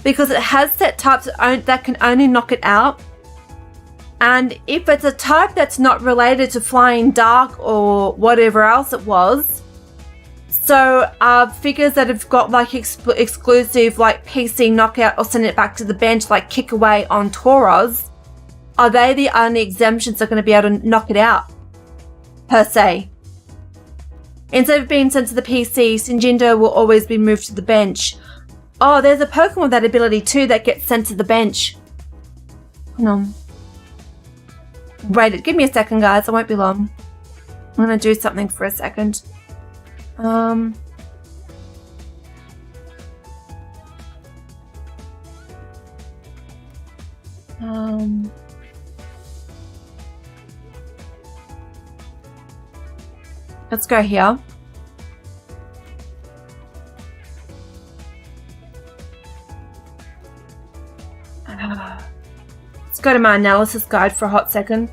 Because it has set types that can only knock it out. And if it's a type that's not related to Flying Dark or whatever else it was, so figures that have got like exclusive like PC knockout or send it back to the bench like Kick Away on Tauros, are they the only exemptions that are going to be able to knock it out, per se? Instead of being sent to the PC, Sinjinda will always be moved to the bench. Oh, there's a Pokemon with that ability too that gets sent to the bench. Hold on. Wait, give me a second, guys. I won't be long. I'm going to do something for a second. Let's go here. Let's go to my analysis guide for a hot second.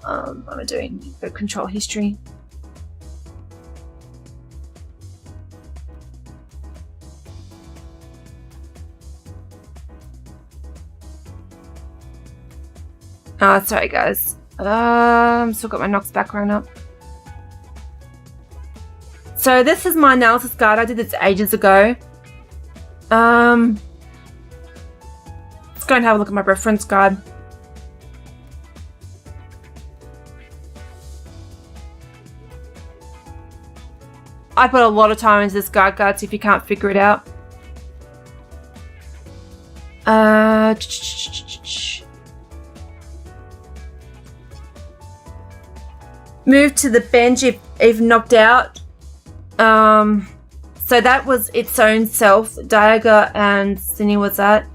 I'm doing the control history. Sorry guys. Still got my Nox background up. So this is my analysis guide. I did this ages ago. Let's go and have a look at my reference guide. I put a lot of time into this guide, guys, if you can't figure it out. Uh, move to the bench if knocked out. So that was its own self. Diaga and Cine was that.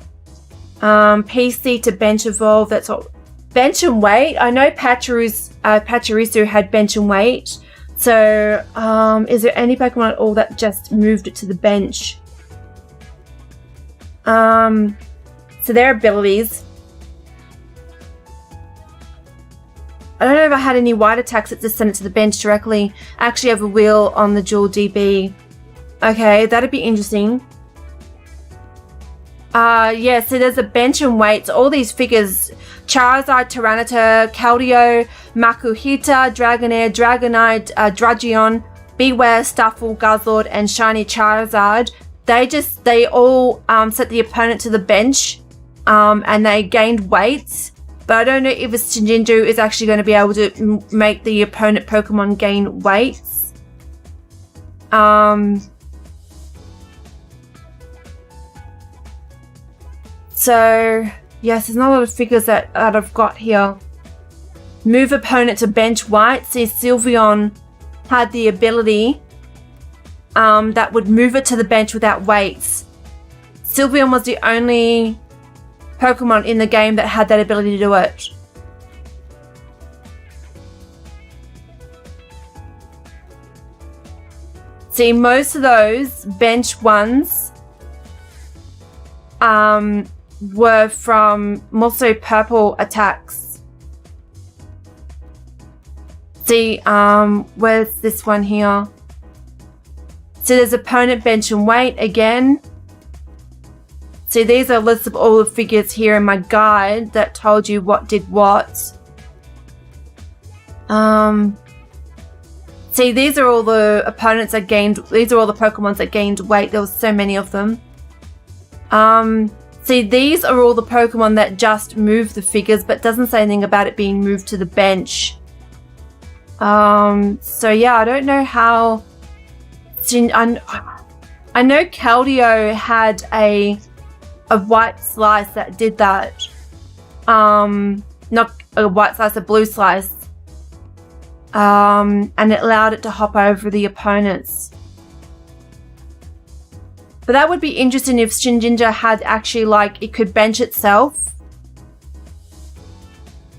PC to bench evolve. That's all. Bench and wait. I know Pachirisu had bench and wait. So is there any Pokemon at all that just moved it to the bench? So their abilities. I don't know if I had any white attacks that just sent it to the bench directly. I actually have a wheel on the dual DB. Okay, that'd be interesting. Yeah, so there's a bench and weights. All these figures: Charizard, Tyranitar, Keldeo, Makuhita, Dragonair, Dragonite, Dragion, Beware, Stuffle, Guzzlord, and Shiny Charizard. They all set the opponent to the bench, and they gained weights. But I don't know if a Shinjinju is actually going to be able to make the opponent Pokemon gain weights. So, yes, there's not a lot of figures that I've got here. Move opponent to bench white. See, Sylveon had the ability that would move it to the bench without weights. Sylveon was the only Pokemon in the game that had that ability to do it. See, most of those bench ones were from also purple attacks. See, where's this one here? So there's opponent bench and weight again. See, these are lists of all the figures here in my guide that told you what did what. See, these are all the opponents that gained, these are all the Pokemons that gained weight. There was so many of them. See, these are all the Pokemon that just moved the figures, but doesn't say anything about it being moved to the bench. So yeah, I don't know how. I know Keldeo had a white slice that did that. Not a white slice, a blue slice. And it allowed it to hop over the opponents. But that would be interesting if Shinjinja had actually, like, it could bench itself.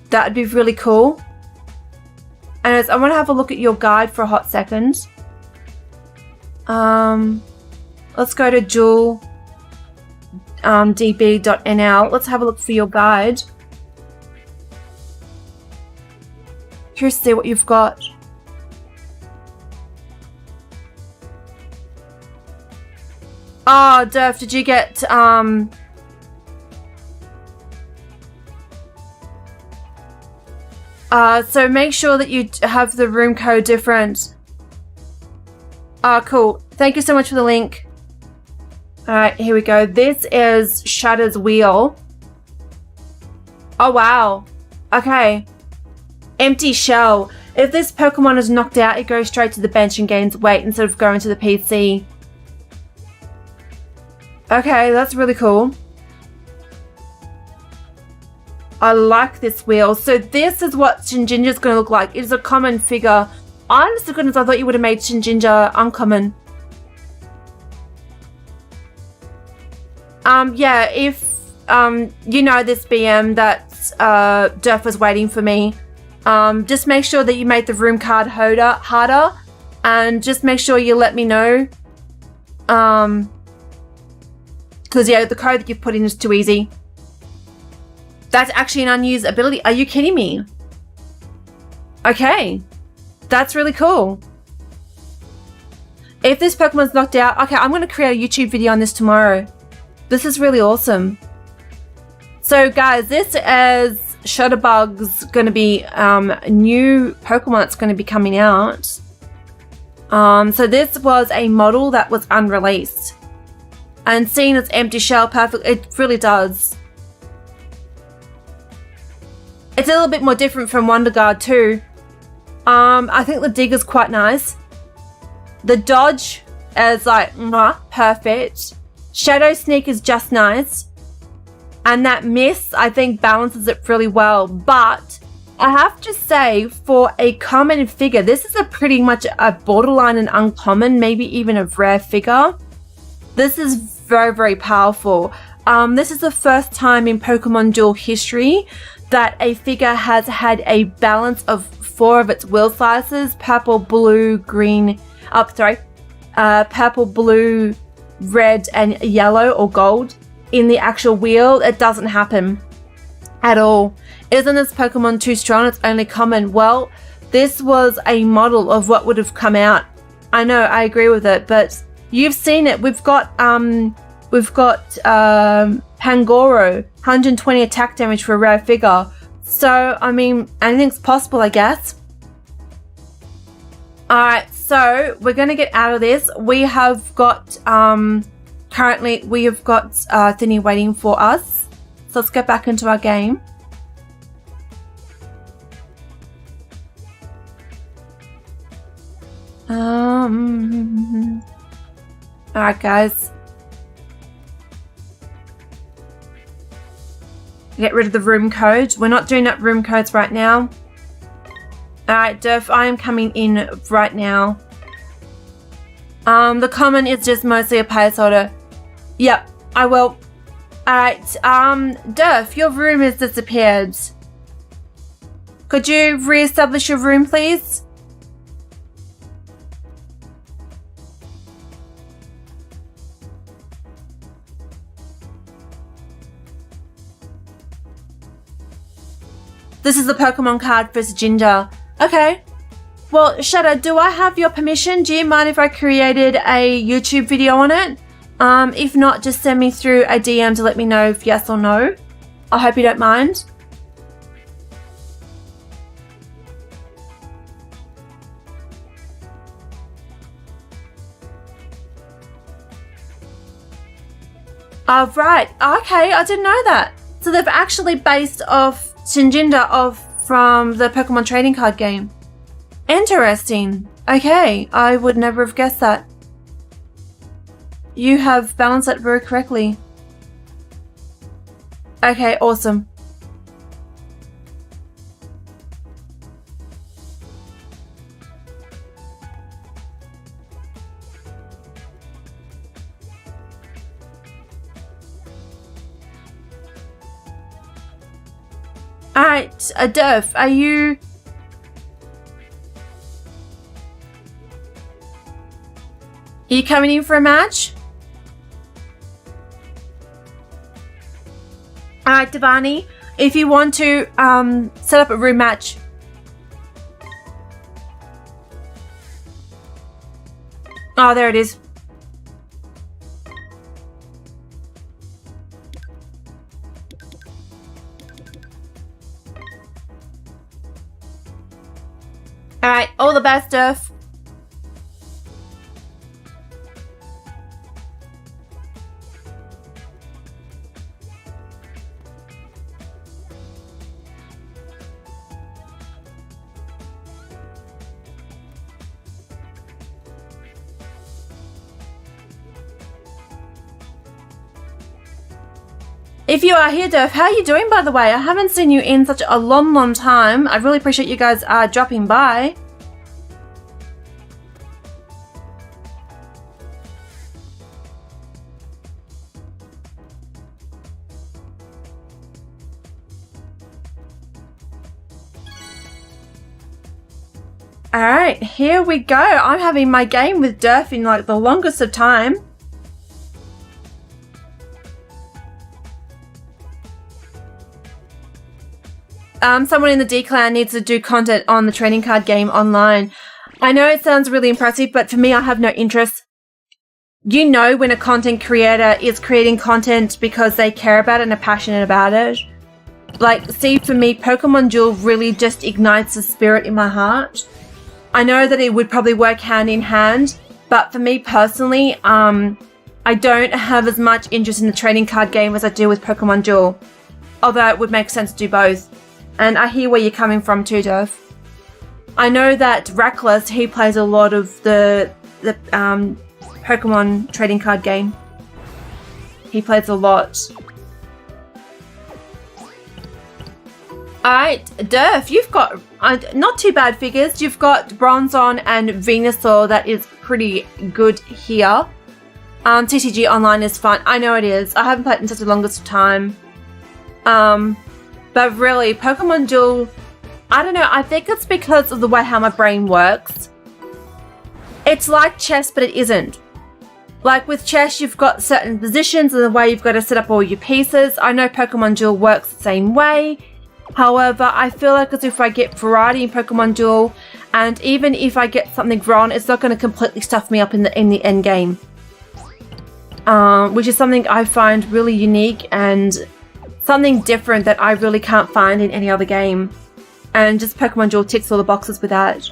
That would be really cool. And I want to have a look at your guide for a hot second. Let's go to dual db.nl. Let's have a look for your guide. Curious to see what you've got. Oh, Durf, did you get so make sure that you have the room code different. Cool. Thank you so much for the link. Alright, here we go. This is Shudder's Wheel. Oh, wow. Okay. Empty Shell. If this Pokemon is knocked out, it goes straight to the bench and gains weight instead of going to the PC. Okay, that's really cool. I like this wheel. So this is what Shinjinja is going to look like. It is a common figure. Honest to goodness, I thought you would have made Shinjinja uncommon. Yeah, if you know this BM that Durf was waiting for me, just make sure that you make the room card harder, and just make sure you let me know. Because, yeah, the code that you've put in is too easy. That's actually an unused ability. Are you kidding me? Okay. That's really cool. If this Pokemon's knocked out... Okay, I'm going to create a YouTube video on this tomorrow. This is really awesome. So, guys, this is Shutterbug's going to be a new Pokemon that's going to be coming out. So this was a model that was unreleased. And seeing its empty shell perfect, it really does. It's a little bit more different from Wonder Guard too. I think the Digger's quite nice. The Dodge is like, perfect. Shadow Sneak is just nice. And that mist, I think, balances it really well. But I have to say, for a common figure, this is a pretty much a borderline and uncommon, maybe even a rare figure. This is very, very powerful. This is the first time in Pokemon Duel history that a figure has had a balance of 4 of its wheel sizes: purple, blue, green, purple, blue, red, and yellow or gold in the actual wheel. It doesn't happen at all. Isn't this Pokemon too strong? It's only common. Well, this was a model of what would have come out. I know, I agree with it, but you've seen it. We've got Pangoro, 120 attack damage for a rare figure. So, I mean, anything's possible, I guess. Alright, so we're going to get out of this. We have got, currently, we have got Thinny waiting for us. So let's get back into our game. Alright, guys. Get rid of the room code. We're not doing up room codes right now. Alright, Durf, I am coming in right now. The common is just mostly a placeholder. Yep, I will. Alright, Durf, your room has disappeared. Could you re-establish your room, please? This is the Pokemon card for Ginger. Okay. Well, Shadow, do I have your permission? Do you mind if I created a YouTube video on it? If not, just send me through a DM to let me know if yes or no. I hope you don't mind. Oh, right. Okay, I didn't know that. So they've actually based off Shinjinda from the Pokemon trading card game. Interesting. Okay, I would never have guessed that. You have balanced that very correctly. Okay, awesome. Alright, Durf, are you... Are you coming in for a match? Alright, Devani, if you want to set up a room match. Oh, there it is. Alright, all the best, Durf. If you are here, Durf, how are you doing, by the way? I haven't seen you in such a long time. I really appreciate you guys dropping by. Alright, here we go. I'm having my game with Durf in like the longest of time. Someone in the D-Clan needs to do content on the trading card game online. I know it sounds really impressive, but for me, I have no interest. You know when a content creator is creating content because they care about it and are passionate about it. Like, see, for me, Pokemon Duel really just ignites the spirit in my heart. I know that it would probably work hand in hand, but for me personally, I don't have as much interest in the trading card game as I do with Pokemon Duel. Although it would make sense to do both. And I hear where you're coming from too, Durf. I know that Reckless, he plays a lot of the Pokemon trading card game. He plays a lot. Alright, Durf, you've got not too bad figures. You've got Bronzong and Venusaur. That is pretty good here. TCG Online is fun. I know it is. I haven't played in such a longest time. But really, Pokemon Duel, I don't know. I think it's because of the way how my brain works. It's like chess, but it isn't. Like with chess, you've got certain positions and the way you've got to set up all your pieces. I know Pokemon Duel works the same way. However, I feel like as if I get variety in Pokemon Duel, and even if I get something wrong, it's not going to completely stuff me up in the end game. Which is something I find really unique and something different that I really can't find in any other game. And just Pokemon Duel ticks all the boxes with that.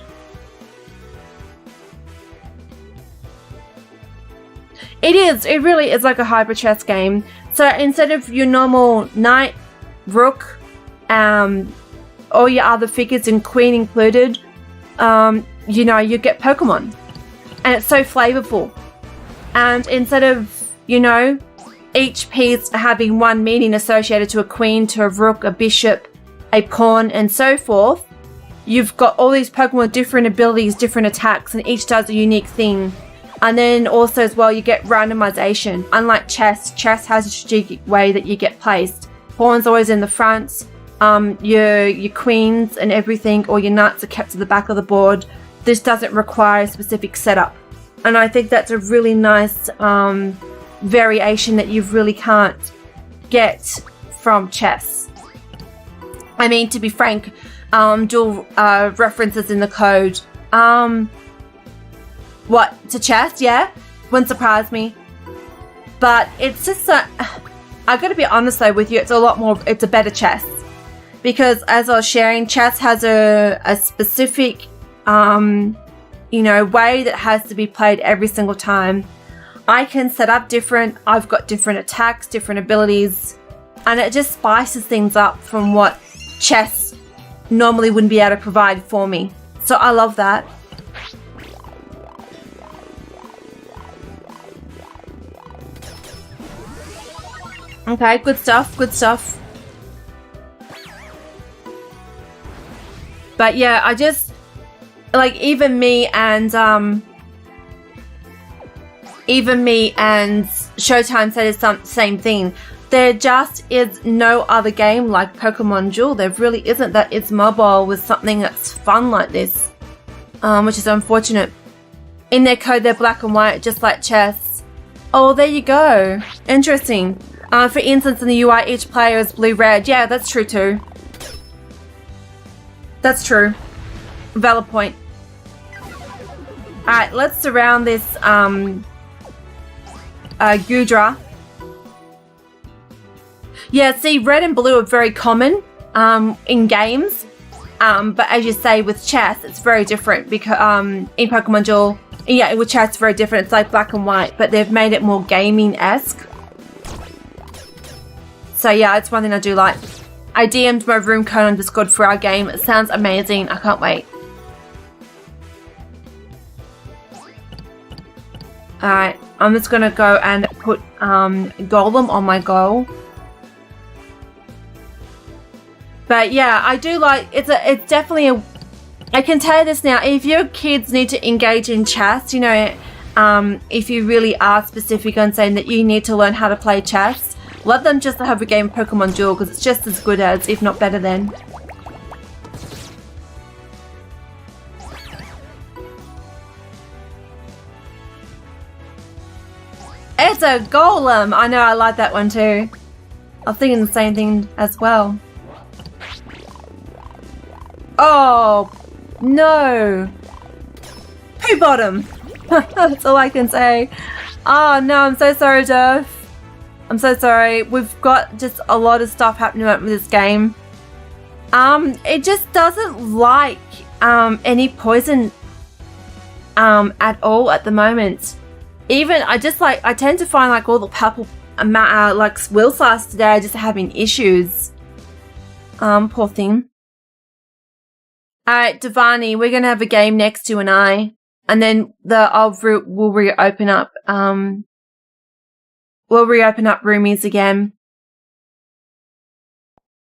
It really is like a hybrid chess game. So instead of your normal knight, rook, all your other figures and queen included, you know, you get Pokemon. And it's so flavorful. And instead of, you know, each piece having one meaning associated to a queen, to a rook, a bishop, a pawn, and so forth, you've got all these Pokemon with different abilities, different attacks, and each does a unique thing. And then also as well, you get randomization. Unlike chess, chess has a strategic way that you get placed. Pawn's always in the front. Your queens and everything, or your knights are kept to the back of the board. This doesn't require a specific setup. And I think that's a really nice variation that you really can't get from chess. I mean, to be frank, dual references in the code. What, to chess? Yeah, wouldn't surprise me. But it's just I gotta be honest though with you, it's a better chess. Because as I was sharing, chess has a specific, you know, way that has to be played every single time. I can set up different, I've got different attacks, different abilities, and it just spices things up from what chess normally wouldn't be able to provide for me. So I love that. Okay, good stuff, good stuff. But yeah, I just, like, even me and Showtime said it's the same thing. There just is no other game like Pokemon Duel. There really isn't that is mobile with something that's fun like this, which is unfortunate. In their code, they're black and white, just like chess. Oh, there you go. Interesting. For instance, in the UI, each player is blue-red. Yeah, that's true too. That's true. Valid point. Alright, let's surround this Gudra. Yeah, see, red and blue are very common in games. But as you say, with chess, it's very different because in Pokemon Duel, yeah, with chess, it's very different. It's like black and white, but they've made it more gaming-esque. So yeah, it's one thing I do like. I DM'd my room code on Discord for our game. It sounds amazing. I can't wait. Alright, I'm just gonna go and put Golem on my goal. But yeah, I do like, it's definitely a, I can tell you this now, if your kids need to engage in chess, you know, if you really are specific on saying that you need to learn how to play chess, let them just have a game of Pokemon Duel because it's just as good as, if not better than. It's a Golem! I know, I like that one too. I was thinking the same thing as well. Oh, no. Poo bottom. That's all I can say. Oh no, I'm so sorry, Durf. I'm so sorry. We've got just a lot of stuff happening with this game. It just doesn't like any poison at all at the moment. Even I tend to find like all the purple like will size today are just having issues. Poor thing. Alright, Devani, we're gonna have a game next to an eye. And then we'll reopen up roomies again.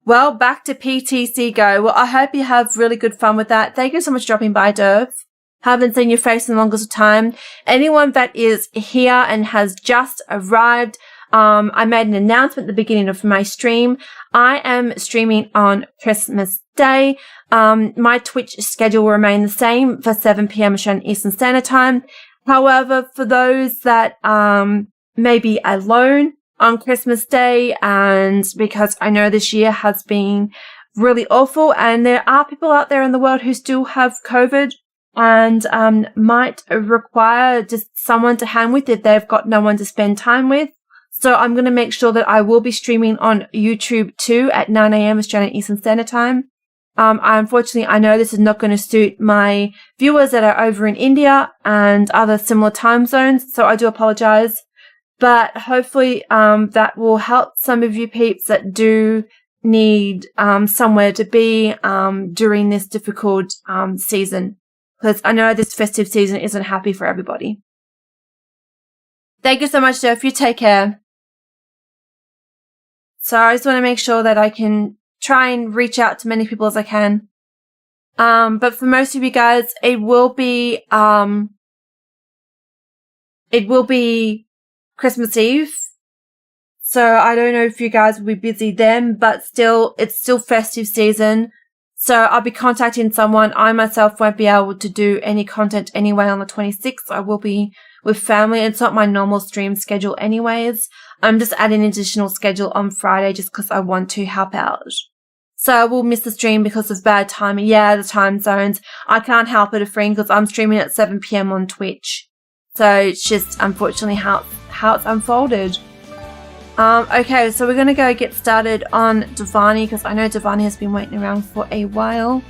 Well, back to PTC Go. Well, I hope you have really good fun with that. Thank you so much for dropping by, Derv. Haven't seen your face in the longest time. Anyone that is here and has just arrived, I made an announcement at the beginning of my stream. I am streaming on Christmas Day. My Twitch schedule will remain the same for 7 p.m. Australian Eastern Standard Time. However, for those that may be alone on Christmas Day, and because I know this year has been really awful, and there are people out there in the world who still have COVID and might require just someone to hang with if they've got no one to spend time with. So I'm going to make sure that I will be streaming on YouTube too at 9 a.m. Australian Eastern Standard Time. Unfortunately, I know this is not going to suit my viewers that are over in India and other similar time zones, so I do apologize. But hopefully that will help some of you peeps that do need somewhere to be during this difficult season. Because I know this festive season isn't happy for everybody. Thank you so much, Jeff. You take care. So I just want to make sure that I can try and reach out to many people as I can. But for most of you guys, it will be Christmas Eve. So I don't know if you guys will be busy then, but still, it's still festive season. So I'll be contacting someone. I myself won't be able to do any content anyway on the 26th. I will be with family. It's not my normal stream schedule anyways. I'm just adding an additional schedule on Friday just because I want to help out. So I will miss the stream because of bad timing. Yeah, the time zones. I can't help it, friend, because I'm streaming at 7 p.m. on Twitch. So it's just unfortunately how it's unfolded. Okay, so we're going to go get started on Devani because I know Devani has been waiting around for a while.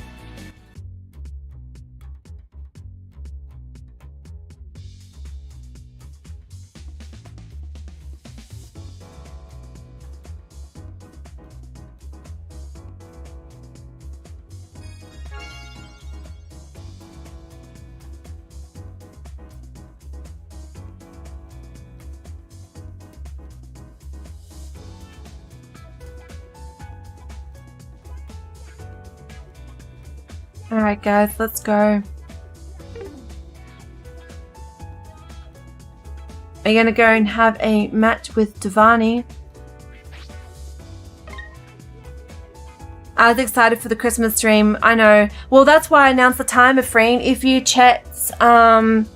Alright guys, let's go. Are you going to go and have a match with Devani? I was excited for the Christmas stream, I know. Well, that's why I announced the time, Efreen. If you checked, when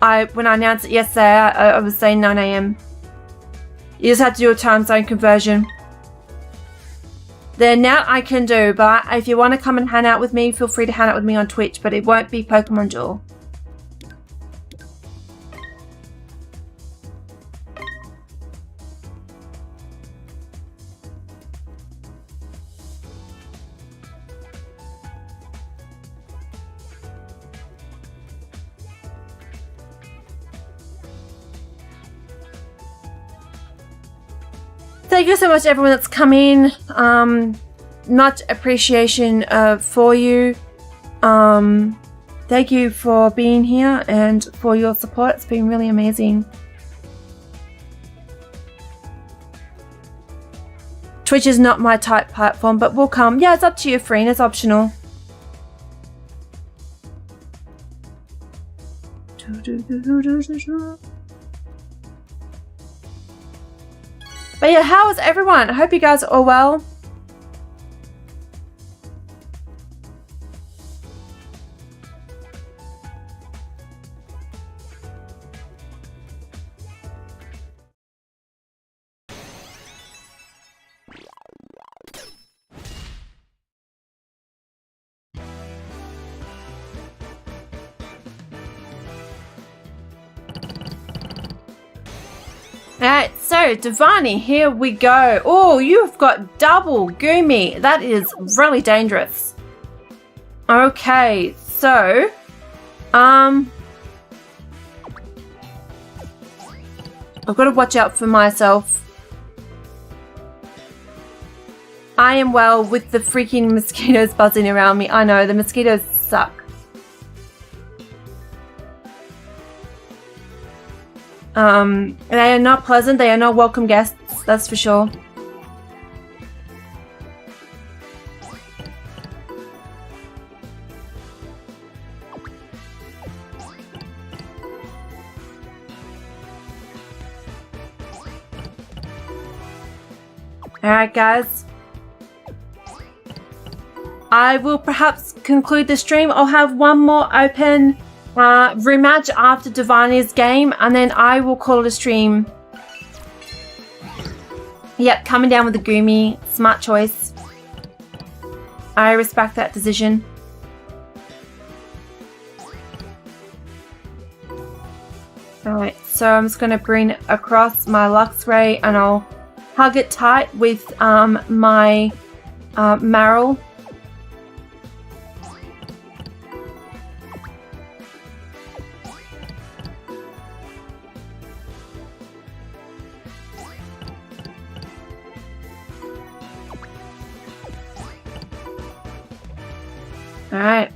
I announced it yesterday, I was saying 9 a.m. You just have to do a time zone conversion. Then now I can do, but if you want to come and hang out with me, feel free to hang out with me on Twitch, but it won't be Pokemon Duel. Thank you so much, everyone that's come in. Much appreciation for you. Thank you for being here and for your support. It's been really amazing. Twitch is not my type platform, but we'll come. Yeah, it's up to you, Freen. It's optional. But yeah, how is everyone? I hope you guys are all well. Alright, so Devani, here we go. Oh, you've got double Goomy. That is really dangerous. Okay, so I've got to watch out for myself. I am well with the freaking mosquitoes buzzing around me. I know, the mosquitoes suck. They are not pleasant. They are not welcome guests, that's for sure. Alright, guys. I will perhaps conclude the stream. I'll have one more open rematch after Divani's game, and then I will call it a stream. Yep, coming down with the Gumi. Smart choice. I respect that decision. Alright, so I'm just going to bring across my Luxray and I'll hug it tight with my Marill. Alright.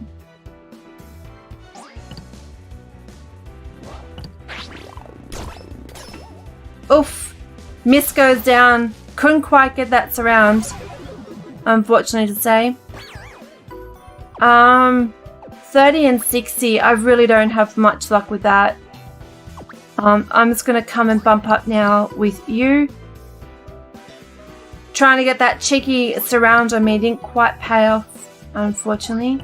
Oof. Miss goes down. Couldn't quite get that surround. Unfortunately to say. 30 and 60. I really don't have much luck with that. I'm just going to come and bump up now with you. Trying to get that cheeky surround on me didn't quite pay off, unfortunately.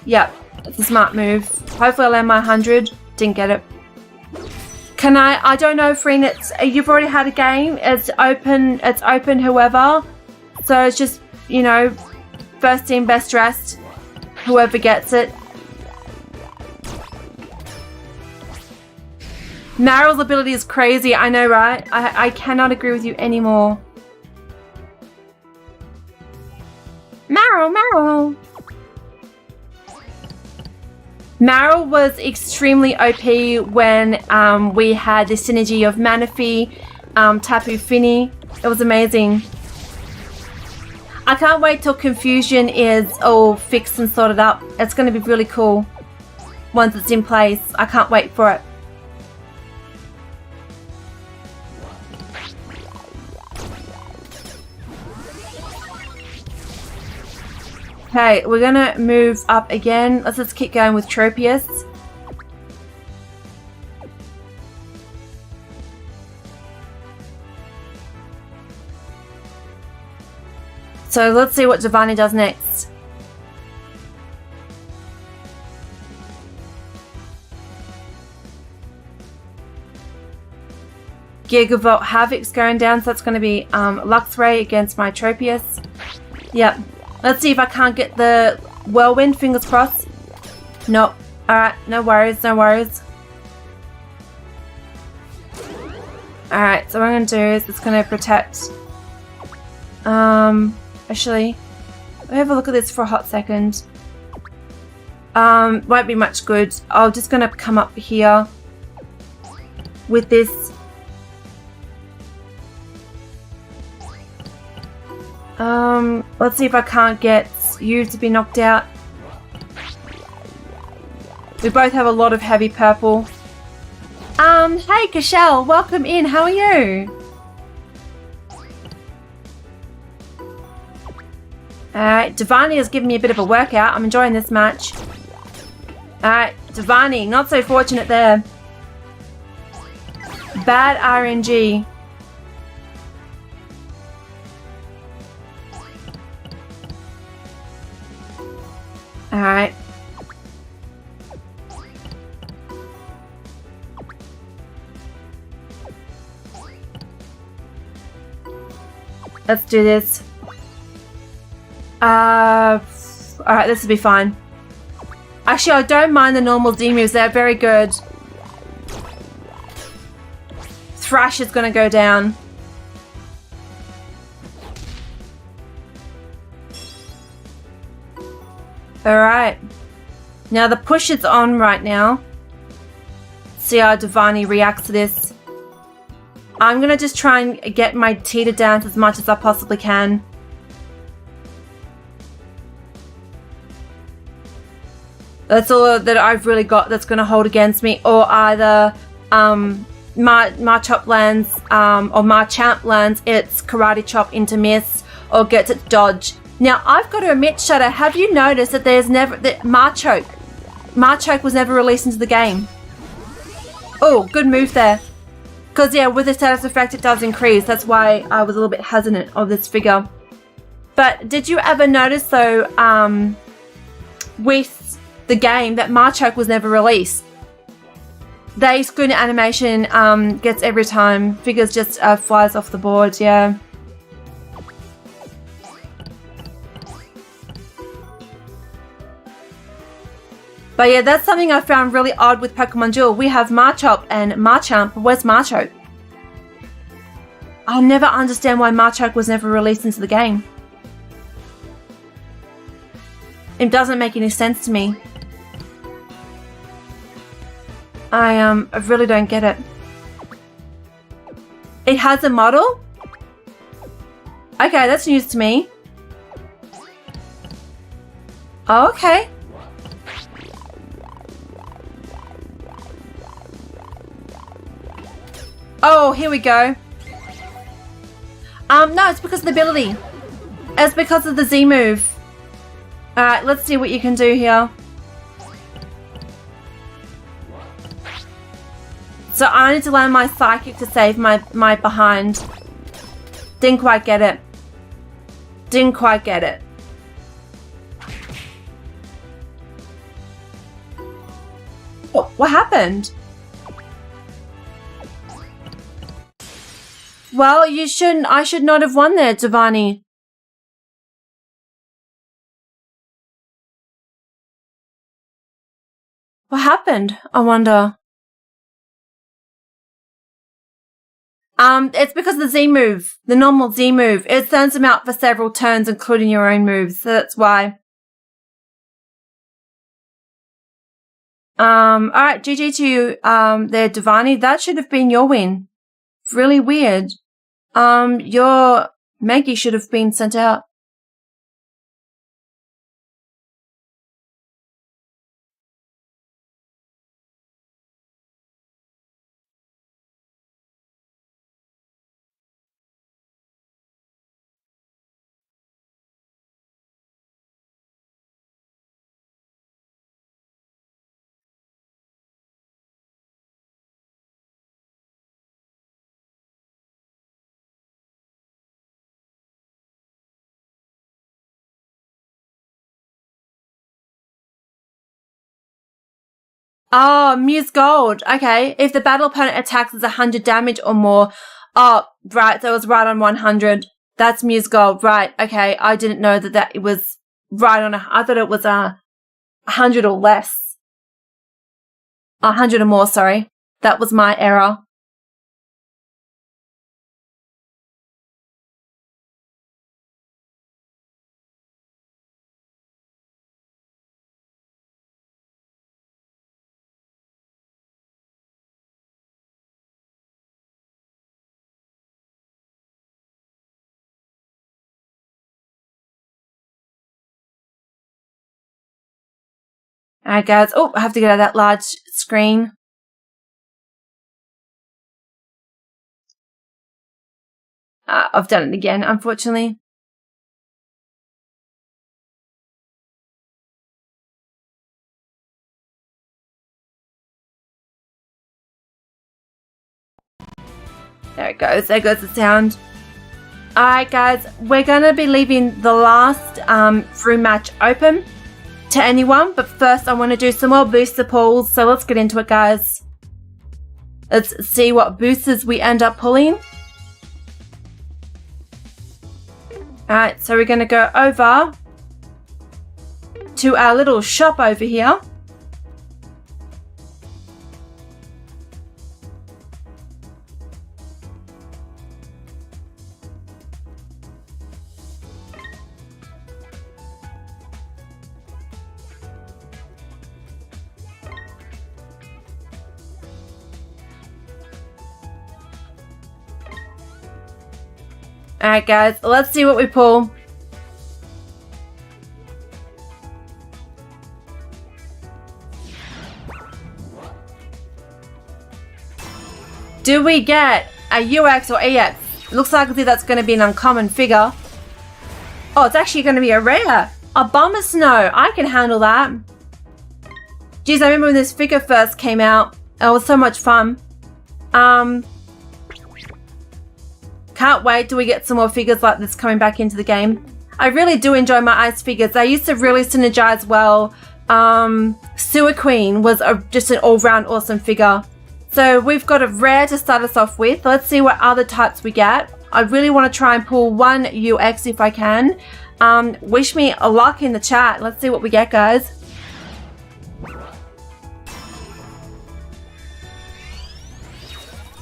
Yep, it's a smart move. Hopefully I'll land my 100. Didn't get it. Can I don't know, Freen, you've already had a game. It's open whoever. So it's just, you know, first team, best dressed. Whoever gets it. Marill's ability is crazy, I know, right? I cannot agree with you anymore. Marill! Marill was extremely OP when we had the synergy of Manaphy, Tapu Fini. It was amazing. I can't wait till Confusion is all fixed and sorted up. It's going to be really cool once it's in place. I can't wait for it. Okay, we're going to move up again. Let's just keep going with Tropius. So let's see what Divani does next. Gigavolt Havoc's going down, so that's going to be Luxray against my Tropius. Yep. Let's see if I can't get the Whirlwind, fingers crossed. Nope. Alright, no worries, no worries. Alright, so what I'm going to do is it's going to protect... Actually, let me have a look at this for a hot second. Won't be much good. I'm just going to come up here with this. Let's see if I can't get you to be knocked out. We both have a lot of heavy purple. Hey Cashel, welcome in. How are you? Alright, Divani has given me a bit of a workout. I'm enjoying this match. Alright, Divani, not so fortunate there. Bad RNG. Alright. Let's do this. Alright, this will be fine. Actually, I don't mind the normal Z moves. They're very good. Thrash is going to go down. Alright. Now the push is on right now. See how Divani reacts to this. I'm going to just try and get my T to dance as much as I possibly can. That's all that I've really got that's going to hold against me. Or either Marchop lands or Marchamp lands its Karate Chop into miss or gets it dodge. Now, I've got to admit, Shutter, have you noticed that there's never... that Marchoke was never released into the game? Oh, good move there. Because, yeah, with the status effect, it does increase. That's why I was a little bit hesitant of this figure. But did you ever notice, though, with the game that Machoke was never released? The screen animation gets every time. Figures just flies off the board, yeah. But yeah, that's something I found really odd with Pokemon Duel. We have Machop and Machamp. Where's Machoke? I never understand why Machoke was never released into the game. It doesn't make any sense to me. I really don't get it. It has a model? Okay, that's news to me. Oh, okay. Oh, here we go. No, it's because of the ability. It's because of the Z move. Alright, let's see what you can do here. So I need to land my Psychic to save my behind. Didn't quite get it. Didn't quite get it. Oh, what happened? Well, I should not have won there, Giovanni. What happened? I wonder. It's because of the Z move, the normal Z move. It sends them out for several turns, including your own moves, so that's why. Alright, GG to you, there, Devani. That should have been your win. Really weird. Your Maggie should have been sent out. Oh, Muse Gold. Okay. If the battle opponent attacks is 100 damage or more. Oh, right. So it was right on 100. That's Muse Gold. Right. Okay. I didn't know that it was right on I thought it was 100 or less. 100 or more, sorry. That was my error. Alright, guys. Oh, I have to get out of that large screen. I've done it again, unfortunately. There it goes. There goes the sound. Alright, guys. We're going to be leaving the last through match open to anyone. But first, I want to do some more booster pulls. So let's get into it, guys. Let's see what boosters we end up pulling. Alright, so we're going to go over to our little shop over here. Alright, guys, let's see what we pull. Do we get a UX or EX? Looks like that's going to be an uncommon figure. Oh, it's actually going to be a rare. A Bomber Snow. I can handle that. Geez, I remember when this figure first came out. It was so much fun. Can't wait till we get some more figures like this coming back into the game. I really do enjoy my ice figures. They used to really synergize well. Sewer Queen was just an all-round awesome figure. So we've got a rare to start us off with. Let's see what other types we get. I really want to try and pull one UX if I can. Wish me a luck in the chat. Let's see what we get, guys.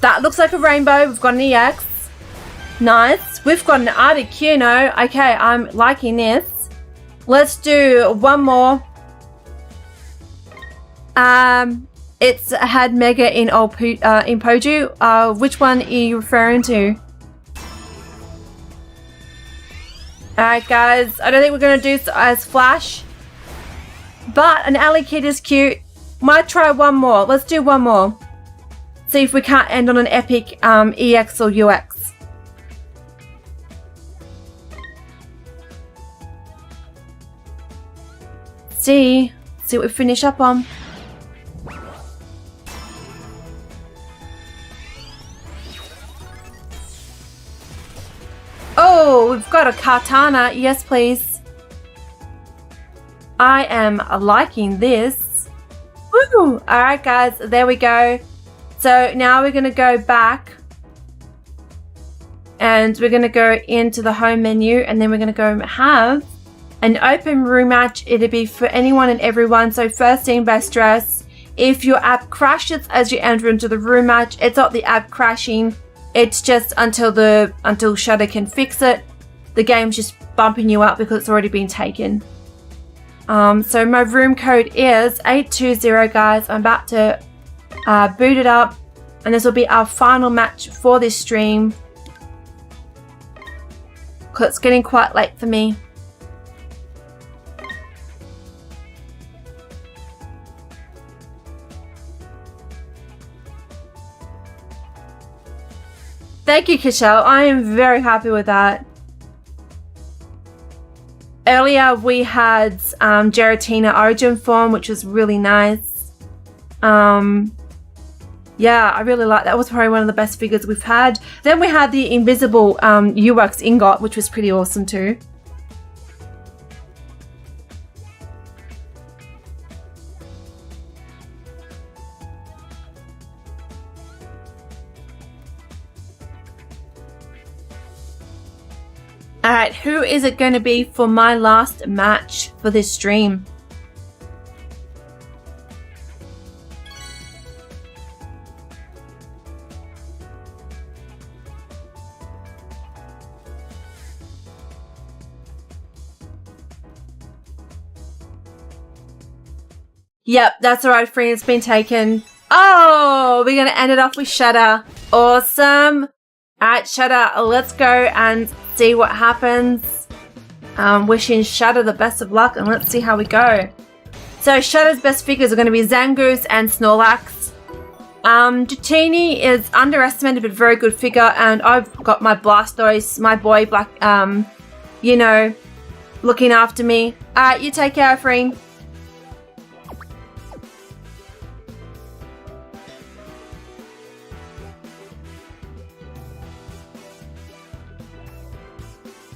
That looks like a rainbow. We've got an EX. Nice. We've got an Articuno. Okay, I'm liking this. Let's do one more. It's had Mega in Poju. Which one are you referring to? Alright, guys. I don't think we're going to do as Flash. But an Alley Kid is cute. Might try one more. Let's do one more. See if we can't end on an epic EX or UX. See what we finish up on. Oh, we've got a Katana. Yes, please. I am liking this. Woo! Alright, guys. There we go. So now we're going to go back. And we're going to go into the home menu. And then we're going to go have an open room match. It'll be for anyone and everyone. So first team, best dress. If your app crashes as you enter into the room match, it's not the app crashing. It's just until Shutter can fix it. The game's just bumping you up because it's already been taken. So my room code is 820, guys. I'm about to boot it up, and this will be our final match for this stream because it's getting quite late for me. Thank you, Kishel. I am very happy with that. Earlier we had Giratina Origin form, which was really nice. Yeah, I really like that. That was probably one of the best figures we've had. Then we had the invisible UX ingot, which was pretty awesome too. Alright, who is it going to be for my last match for this stream? Yep, that's alright, friend. It's been taken. Oh, we're going to end it off with Shutter. Awesome. Alright, Shutter, let's go and see what happens. Wishing Shutter the best of luck, and let's see how we go. So Shutter's best figures are going to be Zangoose and Snorlax. Dratini is underestimated but very good figure, and I've got my Blastoise, my boy Black, you know, looking after me. Alright, you take care, friend.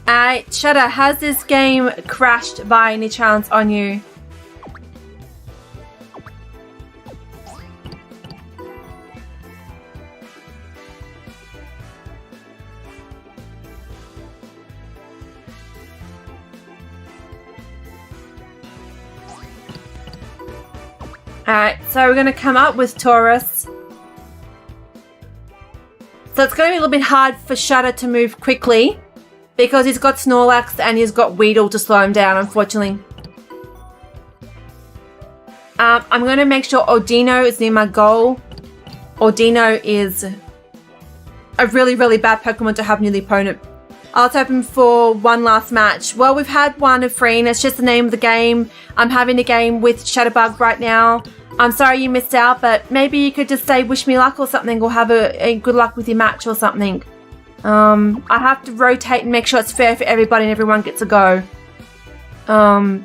Alright, Shutter, has this game crashed by any chance on you? Alright, so we're going to come up with Taurus. So it's going to be a little bit hard for Shutter to move quickly, because he's got Snorlax and he's got Weedle to slow him down, unfortunately. I'm going to make sure Ordino is near my goal. Ordino is a really, really bad Pokemon to have near the opponent. I'll tap him for one last match. Well, we've had one of Freen. It's just the name of the game. I'm having a game with Shutterbug right now. I'm sorry you missed out, but maybe you could just say wish me luck or something, or have a good luck with your match or something. I have to rotate and make sure it's fair for everybody and everyone gets a go. But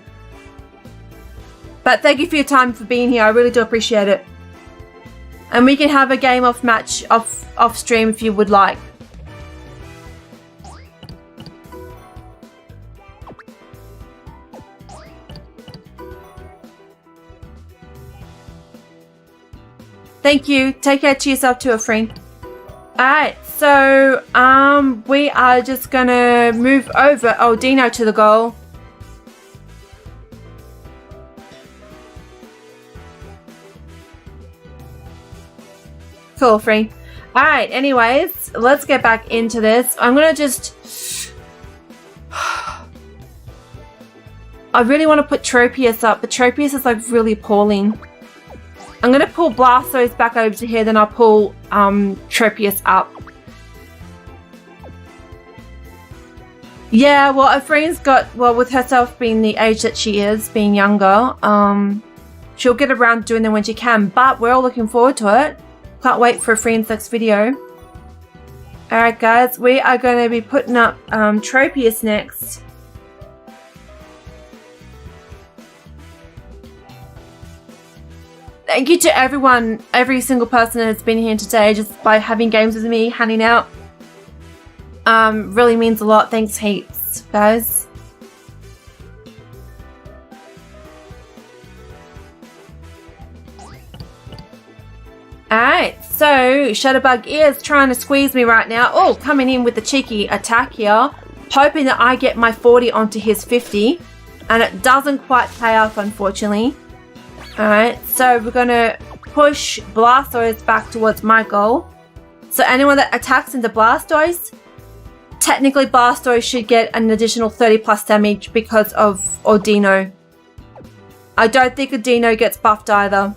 thank you for your time, for being here. I really do appreciate it. And we can have a game off match off stream if you would like. Thank you. Take care to yourself too, a friend. Alright, so we are just gonna move over Dino to the goal. Cool, free. Alright, anyways, let's get back into this. I'm gonna just I really want to put Tropius up, but Tropius is like really appalling. I'm going to pull Blastoise back over to here, then I'll pull Tropius up. Yeah, well, Afreen's got, well, with herself being the age that she is, being younger, she'll get around doing them when she can, but we're all looking forward to it. Can't wait for Afreen's next video. Alright guys, we are going to be putting up Tropius next. Thank you to everyone, every single person that's been here today, just by having games with me, hanging out. Really means a lot. Thanks heaps, guys. Alright, so Shutterbug is trying to squeeze me right now. Oh, coming in with the cheeky attack here. Hoping that I get my 40 onto his 50. And it doesn't quite pay off, unfortunately. Alright, so we're going to push Blastoise back towards my goal. So anyone that attacks into Blastoise, technically Blastoise should get an additional 30 plus damage because of Ordino. I don't think Ordino gets buffed either.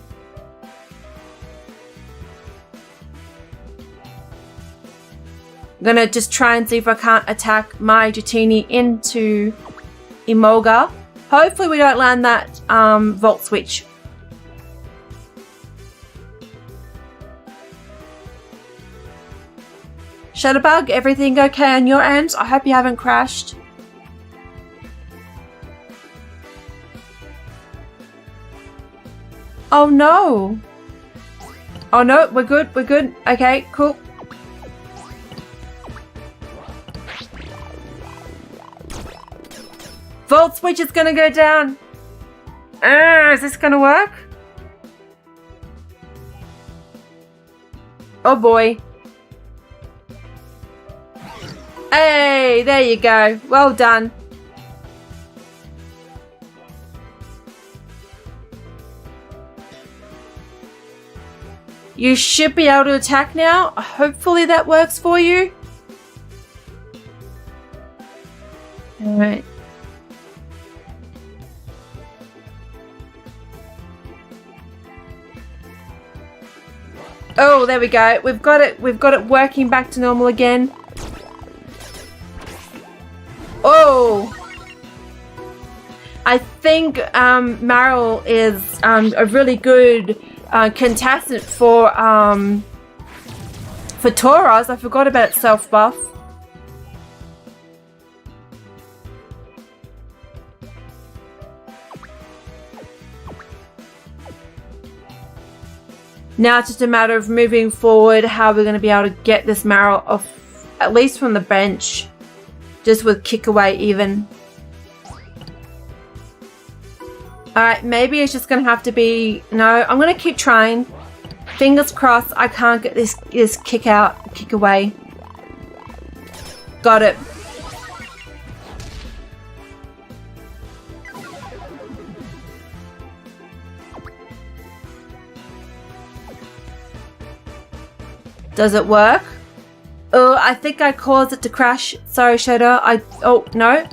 I'm going to just try and see if I can't attack my Dratini into Emolga. Hopefully we don't land that Volt Switch. Shutterbug, everything okay on your end? I hope you haven't crashed. Oh no! Oh no, we're good, we're good. Okay, cool. Volt Switch is gonna go down. Is this gonna work? Oh boy. Hey, there you go. Well done. You should be able to attack now. Hopefully that works for you. Alright. Oh, there we go. We've got it working back to normal again. Oh! I think Marill is a really good contestant for Tauros. I forgot about self buff. Now it's just a matter of moving forward, how we're going to be able to get this Marill off, at least from the bench. Just with kick away even. Alright, maybe it's just going to have to be... No, I'm going to keep trying. Fingers crossed I can't get this kick out, kick away. Got it. Does it work? Oh, I think I caused it to crash. Sorry, Shadow. Oh, no.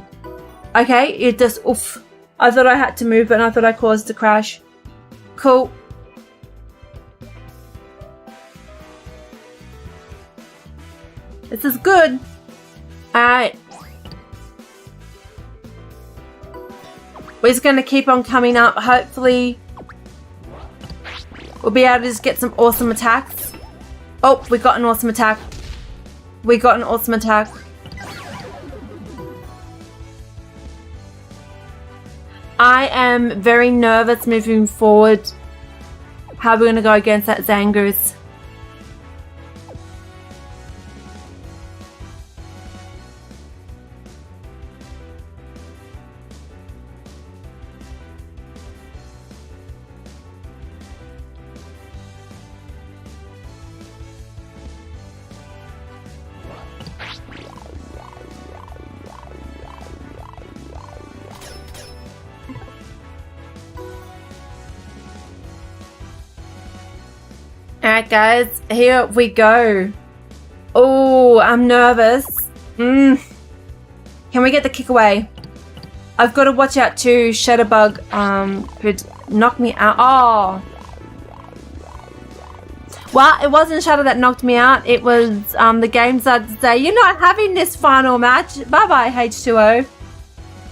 Okay, it just... Oof. I thought I had to move it and I thought I caused it to crash. Cool. This is good. Alright. We're just going to keep on coming up. Hopefully, we'll be able to just get some awesome attacks. Oh, we got an awesome attack. We got an awesome attack. I am very nervous moving forward. how we're going to go against that Zangoose. Alright guys, here we go. Oh, I'm nervous. Can we get the kick away? I've got to watch out too. Shutterbug could knock me out. Oh. Well, it wasn't Shutter that knocked me out. It was the game started to say, you're not having this final match. Bye-bye, H2O.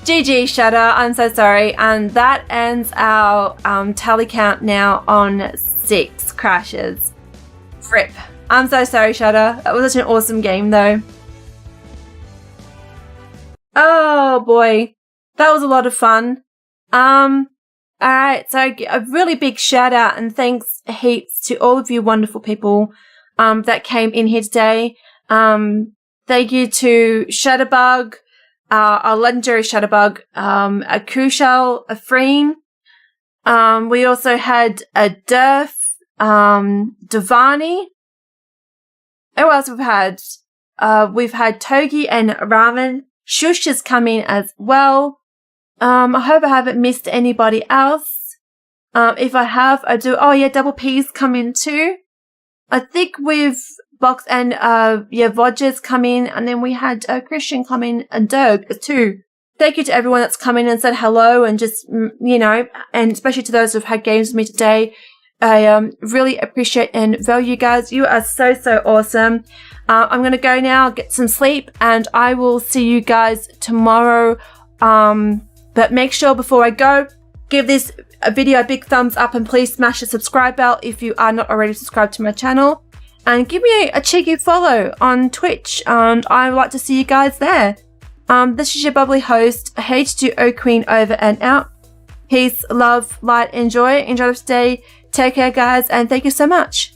GG, Shutter. I'm so sorry. And that ends our tally count now on 6 crashes. Rip. I'm so sorry, Shutter. That was such an awesome game, though. Oh, boy. That was a lot of fun. Alright, so a really big shout out and thanks heaps to all of you wonderful people that came in here today. Thank you to Shutterbug, our legendary Shutterbug, a Kushal, a Freen. We also had a Durf, Devani. Who else we've had? We've had Togi and Ramen. Shush has come in as well. I hope I haven't missed anybody else. If I have, I do. Oh yeah, Double P's come in too. I think we've Box and Vodges come in, and then we had Christian come in and Doug too. Thank you to everyone that's come in and said hello, and just and especially to those who've had games with me today. I really appreciate and value you guys. You are so awesome. I'm gonna go now, get some sleep, and I will see you guys tomorrow. But make sure before I go, give this video a big thumbs up and please smash the subscribe bell if you are not already subscribed to my channel. And give me a cheeky follow on Twitch, and I would like to see you guys there. This is your bubbly host, H2O Queen, over and out. Peace, love, light, enjoy. Enjoy this day. Take care, guys, and thank you so much.